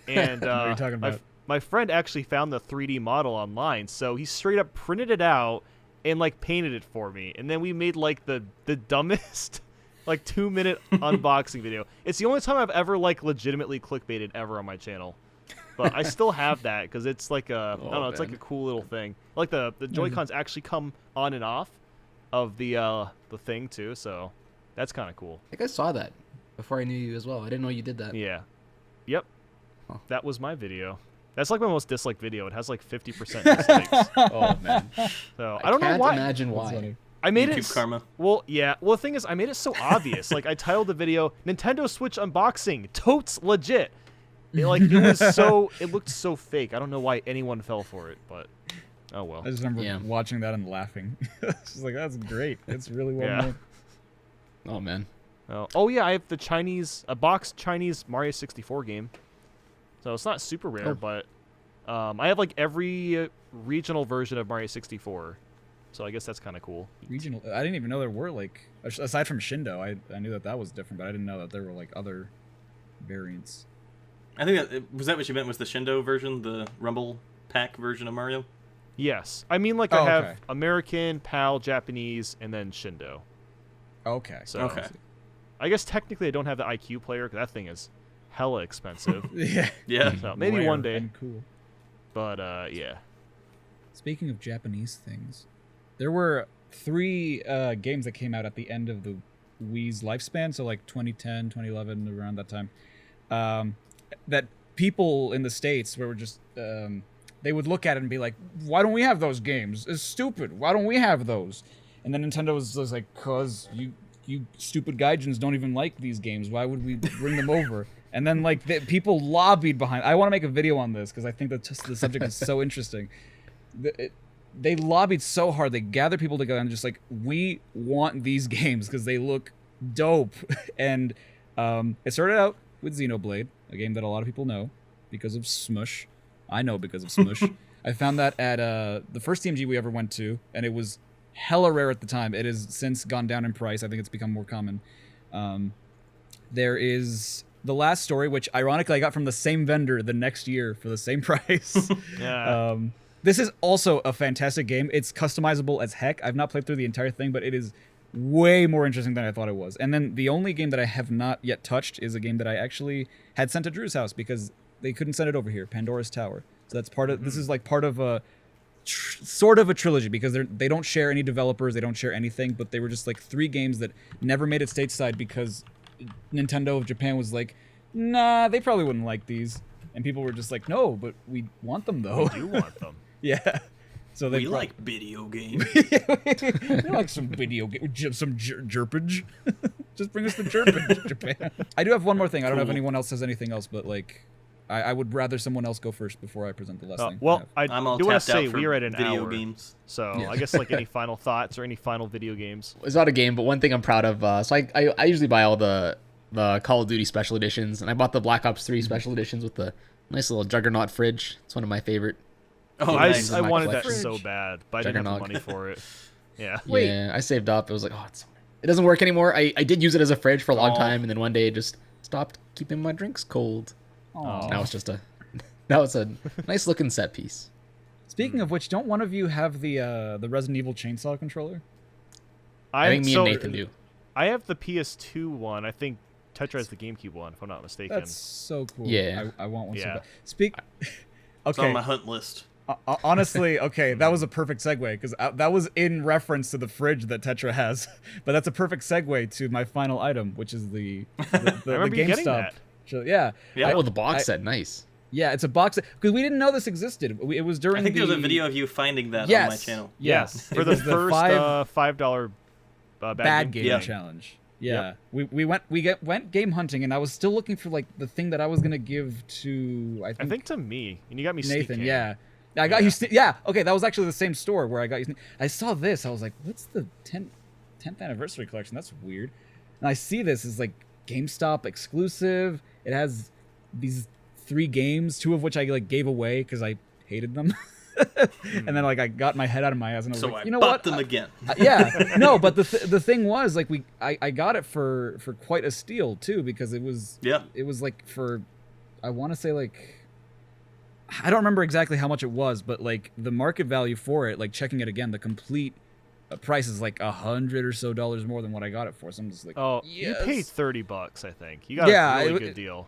[SPEAKER 3] And,
[SPEAKER 2] what are you talking about?
[SPEAKER 3] My friend actually found the 3D model online, so he straight up printed it out and painted it for me, and then we made the dumbest 2-minute unboxing video. It's the only time I've ever legitimately clickbaited ever on my channel, but I still have that because it's I don't know, it's a cool little thing. The Joy-Cons actually come on and off of the thing too, so that's kind of cool.
[SPEAKER 4] I think I saw that before I knew you as well. I didn't know you did that.
[SPEAKER 3] Yeah. Yep. Huh. That was my video. That's my most disliked video. It has 50% dislikes.
[SPEAKER 4] Oh man.
[SPEAKER 3] So I don't know why.
[SPEAKER 4] I can't imagine why.
[SPEAKER 3] I made
[SPEAKER 1] YouTube karma.
[SPEAKER 3] Well, yeah. Well, the thing is, I made it so obvious. I titled the video "Nintendo Switch Unboxing." Totes legit. It was so. It looked so fake. I don't know why anyone fell for it, but Oh well.
[SPEAKER 2] I just remember watching that and laughing. It's just like, that's great. It's really well made.
[SPEAKER 4] Oh man.
[SPEAKER 3] Oh yeah, I have a boxed Chinese Mario 64 game. So it's not super rare, but I have like every regional version of Mario 64. So I guess that's kind of cool.
[SPEAKER 2] Regional? I didn't even know there were like, aside from Shindo, I knew that was different, but I didn't know that there were like other variants.
[SPEAKER 1] I think was that what you meant was the Shindo version, the Rumble Pack version of Mario?
[SPEAKER 3] Yes. I mean, like I have American, PAL, Japanese, and then Shindo.
[SPEAKER 2] Okay.
[SPEAKER 3] So I guess technically I don't have the IQ player because that thing is hella expensive.
[SPEAKER 1] Yeah.
[SPEAKER 3] So maybe one day.
[SPEAKER 2] Cool.
[SPEAKER 3] But yeah.
[SPEAKER 2] Speaking of Japanese things, there were 3 games that came out at the end of the Wii's lifespan, so like 2010, 2011, around that time, that people in the States were just, they would look at it and be like, why don't we have those games? It's stupid. Why don't we have those? And then Nintendo was like, cause you stupid gaijins don't even like these games. Why would we bring them over? And then like people lobbied behind. I want to make a video on this because I think that the subject is so interesting. They lobbied so hard. They gathered people together and just like, we want these games because they look dope. And it started out with Xenoblade, a game that a lot of people know because of Smush. I know because of Smush. I found that at the first TMG we ever went to, and it was hella rare at the time. It has since gone down in price. I think it's become more common. There is the last story, which ironically I got from the same vendor the next year for the same price.
[SPEAKER 3] Yeah.
[SPEAKER 2] This is also a fantastic game. It's customizable as heck. I've not played through the entire thing, but it is way more interesting than I thought it was. And then the only game that I have not yet touched is a game that I actually had sent to Drew's house because they couldn't send it over here, Pandora's Tower. So that's part of, this is like part of a, sort of a trilogy because they don't share any developers, they don't share anything, but they were just like 3 games that never made it stateside because Nintendo of Japan was like, nah, they probably wouldn't like these. And people were just like, no, but we want them though.
[SPEAKER 3] We do want them.
[SPEAKER 2] Yeah. So
[SPEAKER 1] we like video games.
[SPEAKER 2] We like some video games, some jerpage. Just bring us the jerpage, Japan. I do have one more thing. I don't know if anyone else has anything else, but like, I would rather someone else go first before I present the last thing.
[SPEAKER 3] Well, I do want to say we are at an
[SPEAKER 1] video
[SPEAKER 3] hour,
[SPEAKER 1] games.
[SPEAKER 3] So I guess like any final thoughts or any final video games.
[SPEAKER 4] It's not a game, but one thing I'm proud of. So I usually buy all the Call of Duty special editions, and I bought the Black Ops 3 special editions with the nice little Juggernaut fridge. It's one of my favorite.
[SPEAKER 1] Oh, nice.
[SPEAKER 3] I wanted that so bad, but I didn't have the money for it. Yeah.
[SPEAKER 4] Yeah, I saved up. It was like, it doesn't work anymore. I did use it as a fridge for a long time, and then one day it just stopped keeping my drinks cold. Now it's just a nice looking set piece.
[SPEAKER 2] Speaking of which, don't one of you have the Resident Evil chainsaw controller?
[SPEAKER 4] I think me and Nathan do.
[SPEAKER 3] I have the PS2 one. I think Tetra has the GameCube one, if I'm not mistaken.
[SPEAKER 2] That's so cool.
[SPEAKER 4] Yeah.
[SPEAKER 2] I want one so bad.
[SPEAKER 1] Okay. It's on my hunt list.
[SPEAKER 2] Honestly, okay, that was a perfect segue because that was in reference to the fridge that Tetra has. But that's a perfect segue to my final item, which is the GameStop. Yeah.
[SPEAKER 4] Oh, the box set, nice.
[SPEAKER 2] Yeah, it's a box set because we didn't know this existed. It was during.
[SPEAKER 1] I think there was a video of you finding that on my channel.
[SPEAKER 2] Yes,
[SPEAKER 3] for the first $5
[SPEAKER 2] bad game challenge. Yeah, we went game hunting, and I was still looking for like the thing that I was gonna give to I think
[SPEAKER 3] to me, and you got me
[SPEAKER 2] Nathan.
[SPEAKER 3] Sneak
[SPEAKER 2] Yeah, I got you. Yeah, okay, that was actually the same store where I got you. I saw this. I was like, what's the 10th anniversary collection? That's weird. And I see this is like GameStop exclusive. It has these 3 games, 2 of which I like gave away because I hated them. And then like I got my head out of my ass and I was like, you know what?
[SPEAKER 1] Bought them again.
[SPEAKER 2] Yeah, no, but the thing was like I got it for quite a steal too because it was like for I want to say like I don't remember exactly how much it was, but like the market value for it, like checking it again, the complete price is like $100 or so more than what I got it for. So I'm just like,
[SPEAKER 3] you paid $30, I think. You got a really good deal.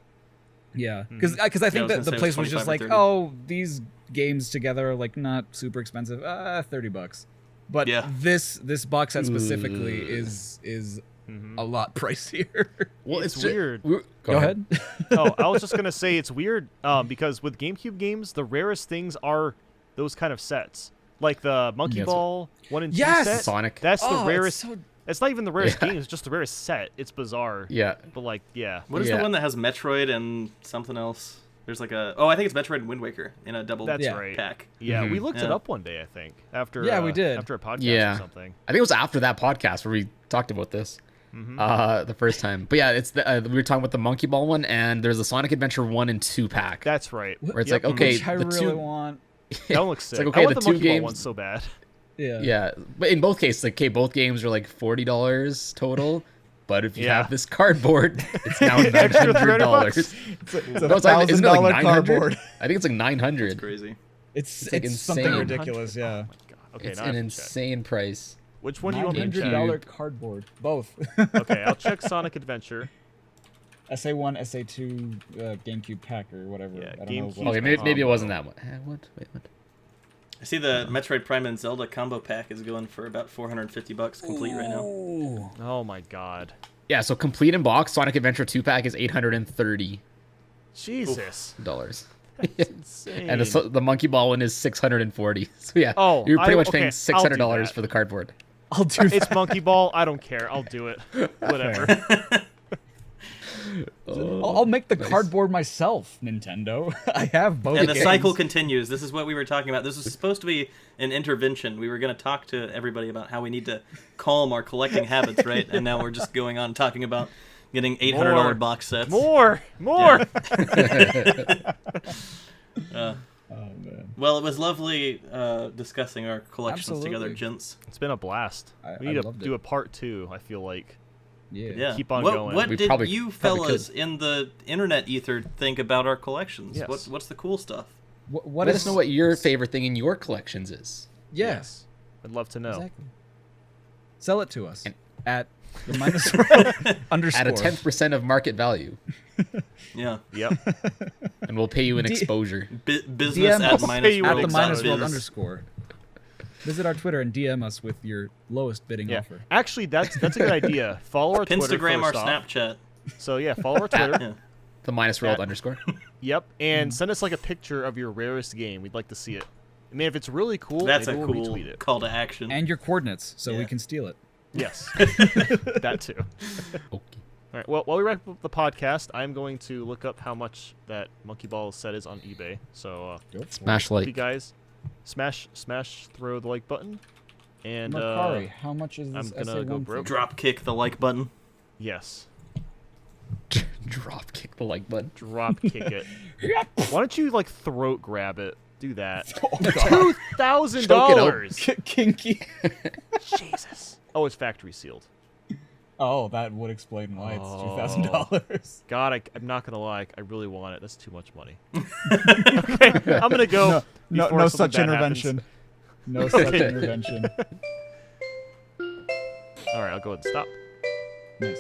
[SPEAKER 2] Yeah, because I think that the place was just like, these games together are like not super expensive, $30. But this box set specifically is a lot pricier.
[SPEAKER 3] Well, it's weird.
[SPEAKER 2] Go ahead.
[SPEAKER 3] I was just gonna say it's weird because with GameCube games, the rarest things are those kind of sets, like the Monkey Ball 1 and 2 set.
[SPEAKER 4] Sonic.
[SPEAKER 3] That's the rarest. It's not even the rarest game. It's just the rarest set. It's bizarre.
[SPEAKER 4] Yeah.
[SPEAKER 3] But like,
[SPEAKER 1] What is the one that has Metroid and something else? There's like a I think it's Metroid and Wind Waker in a double pack.
[SPEAKER 3] Yeah, we looked it up one day, I think. After
[SPEAKER 2] we did.
[SPEAKER 3] after a podcast or something.
[SPEAKER 4] I think it was after that podcast where we talked about this. The first time. But yeah, it's we were talking about the Monkey Ball one, and there's a Sonic Adventure 1 and 2 pack.
[SPEAKER 3] That's right.
[SPEAKER 4] Where it's like, okay,
[SPEAKER 2] which I really want.
[SPEAKER 3] That one looks sick.
[SPEAKER 4] It's like, okay,
[SPEAKER 3] I want
[SPEAKER 4] the
[SPEAKER 3] the
[SPEAKER 4] two
[SPEAKER 3] Monkey Ball
[SPEAKER 4] games
[SPEAKER 3] one so bad.
[SPEAKER 4] Yeah, but in both cases, like, okay, both games are like $40 total. But if you have this cardboard, it's now $900.
[SPEAKER 3] It's a
[SPEAKER 2] $1,000 cardboard.
[SPEAKER 4] I think it's like $900.
[SPEAKER 1] That's crazy.
[SPEAKER 2] It's
[SPEAKER 4] like
[SPEAKER 2] something
[SPEAKER 4] insane.
[SPEAKER 2] ridiculous. Yeah.
[SPEAKER 3] Oh my God. Okay,
[SPEAKER 4] It's an insane price.
[SPEAKER 3] Which one do you want me to check?
[SPEAKER 2] $900 cardboard. Both.
[SPEAKER 3] Okay, I'll check Sonic Adventure.
[SPEAKER 2] SA1, SA2, GameCube pack or whatever.
[SPEAKER 3] Yeah,
[SPEAKER 2] I don't know
[SPEAKER 3] GameCube.
[SPEAKER 2] what.
[SPEAKER 4] Okay, maybe it wasn't that one. What? Wait, what?
[SPEAKER 1] I see the Metroid Prime and Zelda combo pack is going for about $450 complete right now.
[SPEAKER 3] Oh my God.
[SPEAKER 4] Yeah, so complete in box Sonic Adventure 2 pack is $830.
[SPEAKER 3] Jesus.
[SPEAKER 4] Dollars.
[SPEAKER 3] That's insane.
[SPEAKER 4] And the Monkey Ball one is $640. So yeah,
[SPEAKER 3] Oh,
[SPEAKER 4] you're pretty much
[SPEAKER 3] okay,
[SPEAKER 4] paying
[SPEAKER 3] I'll do
[SPEAKER 4] $600
[SPEAKER 3] that.
[SPEAKER 4] for the cardboard.
[SPEAKER 2] I'll do that.
[SPEAKER 3] It's Monkey Ball. I don't care. I'll do it. Whatever.
[SPEAKER 2] I'll make the cardboard myself, Nintendo. I have both.
[SPEAKER 1] And the
[SPEAKER 2] games.
[SPEAKER 1] cycle continues. This is what we were talking about. This was supposed to be an intervention. We were going to talk to everybody about how we need to calm our collecting habits, right? And now we're just going on talking about getting $800 box sets.
[SPEAKER 3] More.
[SPEAKER 1] Yeah.
[SPEAKER 2] Oh, man.
[SPEAKER 1] Well, it was lovely discussing our collections together,
[SPEAKER 2] Absolutely.
[SPEAKER 1] gents.
[SPEAKER 3] It's been a blast. We need to do a part 2, I feel like.
[SPEAKER 2] Yeah.
[SPEAKER 3] Keep on
[SPEAKER 1] what,
[SPEAKER 3] going.
[SPEAKER 1] What
[SPEAKER 4] We
[SPEAKER 1] did
[SPEAKER 4] probably
[SPEAKER 1] you fellas
[SPEAKER 4] could.
[SPEAKER 1] in the internet ether think about our collections?
[SPEAKER 3] Yes.
[SPEAKER 1] What's the cool stuff?
[SPEAKER 2] What
[SPEAKER 4] Let us know what your favorite thing in your collections is.
[SPEAKER 2] Yes.
[SPEAKER 3] I'd love to know.
[SPEAKER 2] Exactly. Sell it to us at the minus underscore.
[SPEAKER 4] At a 10% of market value.
[SPEAKER 1] Yeah.
[SPEAKER 3] Yep.
[SPEAKER 4] And we'll pay you an exposure.
[SPEAKER 1] Business
[SPEAKER 2] DM
[SPEAKER 1] at
[SPEAKER 2] us
[SPEAKER 1] minus
[SPEAKER 3] at
[SPEAKER 2] at
[SPEAKER 1] world
[SPEAKER 2] the minus world
[SPEAKER 1] biz.
[SPEAKER 2] underscore. Visit our Twitter and DM us with your lowest bidding
[SPEAKER 3] Yeah.
[SPEAKER 2] offer.
[SPEAKER 3] Actually, that's a good idea. Follow our Twitter
[SPEAKER 1] Instagram or
[SPEAKER 3] first off.
[SPEAKER 1] Snapchat.
[SPEAKER 3] So yeah, follow our Twitter.
[SPEAKER 1] Yeah.
[SPEAKER 4] The minus world
[SPEAKER 3] At-
[SPEAKER 4] underscore.
[SPEAKER 3] Yep, and send us like a picture of your rarest game. We'd like to see it. I mean, if it's really cool,
[SPEAKER 1] That's a
[SPEAKER 3] maybe we'll
[SPEAKER 1] cool
[SPEAKER 3] retweet it.
[SPEAKER 1] call to action.
[SPEAKER 2] And your coordinates, so we
[SPEAKER 1] Yeah.
[SPEAKER 2] can steal it.
[SPEAKER 3] Yes, that too.
[SPEAKER 4] Okay.
[SPEAKER 3] All right. Well, while we wrap up the podcast, I'm going to look up how much that Monkey Ball set is on eBay. So,
[SPEAKER 4] Smash
[SPEAKER 3] you
[SPEAKER 4] like.
[SPEAKER 3] guys, smash, throw the like button, and
[SPEAKER 2] Makari, how much is
[SPEAKER 3] I'm
[SPEAKER 2] this
[SPEAKER 3] gonna go
[SPEAKER 2] SA1
[SPEAKER 3] broke.
[SPEAKER 2] figure?
[SPEAKER 1] Drop kick the like button.
[SPEAKER 3] yes,
[SPEAKER 4] Drop kick the like button.
[SPEAKER 3] drop kick it. Why don't you like throat grab it? Do that.
[SPEAKER 2] Oh, God.
[SPEAKER 3] $2,000.
[SPEAKER 2] Kinky.
[SPEAKER 3] Jesus. Oh, it's factory sealed.
[SPEAKER 2] Oh, that would explain why it's
[SPEAKER 3] Oh.
[SPEAKER 2] $2,000.
[SPEAKER 3] God, I'm not gonna lie. I really want it. That's too much money. Okay, I'm gonna go. before
[SPEAKER 2] No
[SPEAKER 3] something
[SPEAKER 2] such
[SPEAKER 3] bad happens.
[SPEAKER 2] intervention. No such intervention.
[SPEAKER 3] All right, I'll go ahead and stop.
[SPEAKER 2] Nice.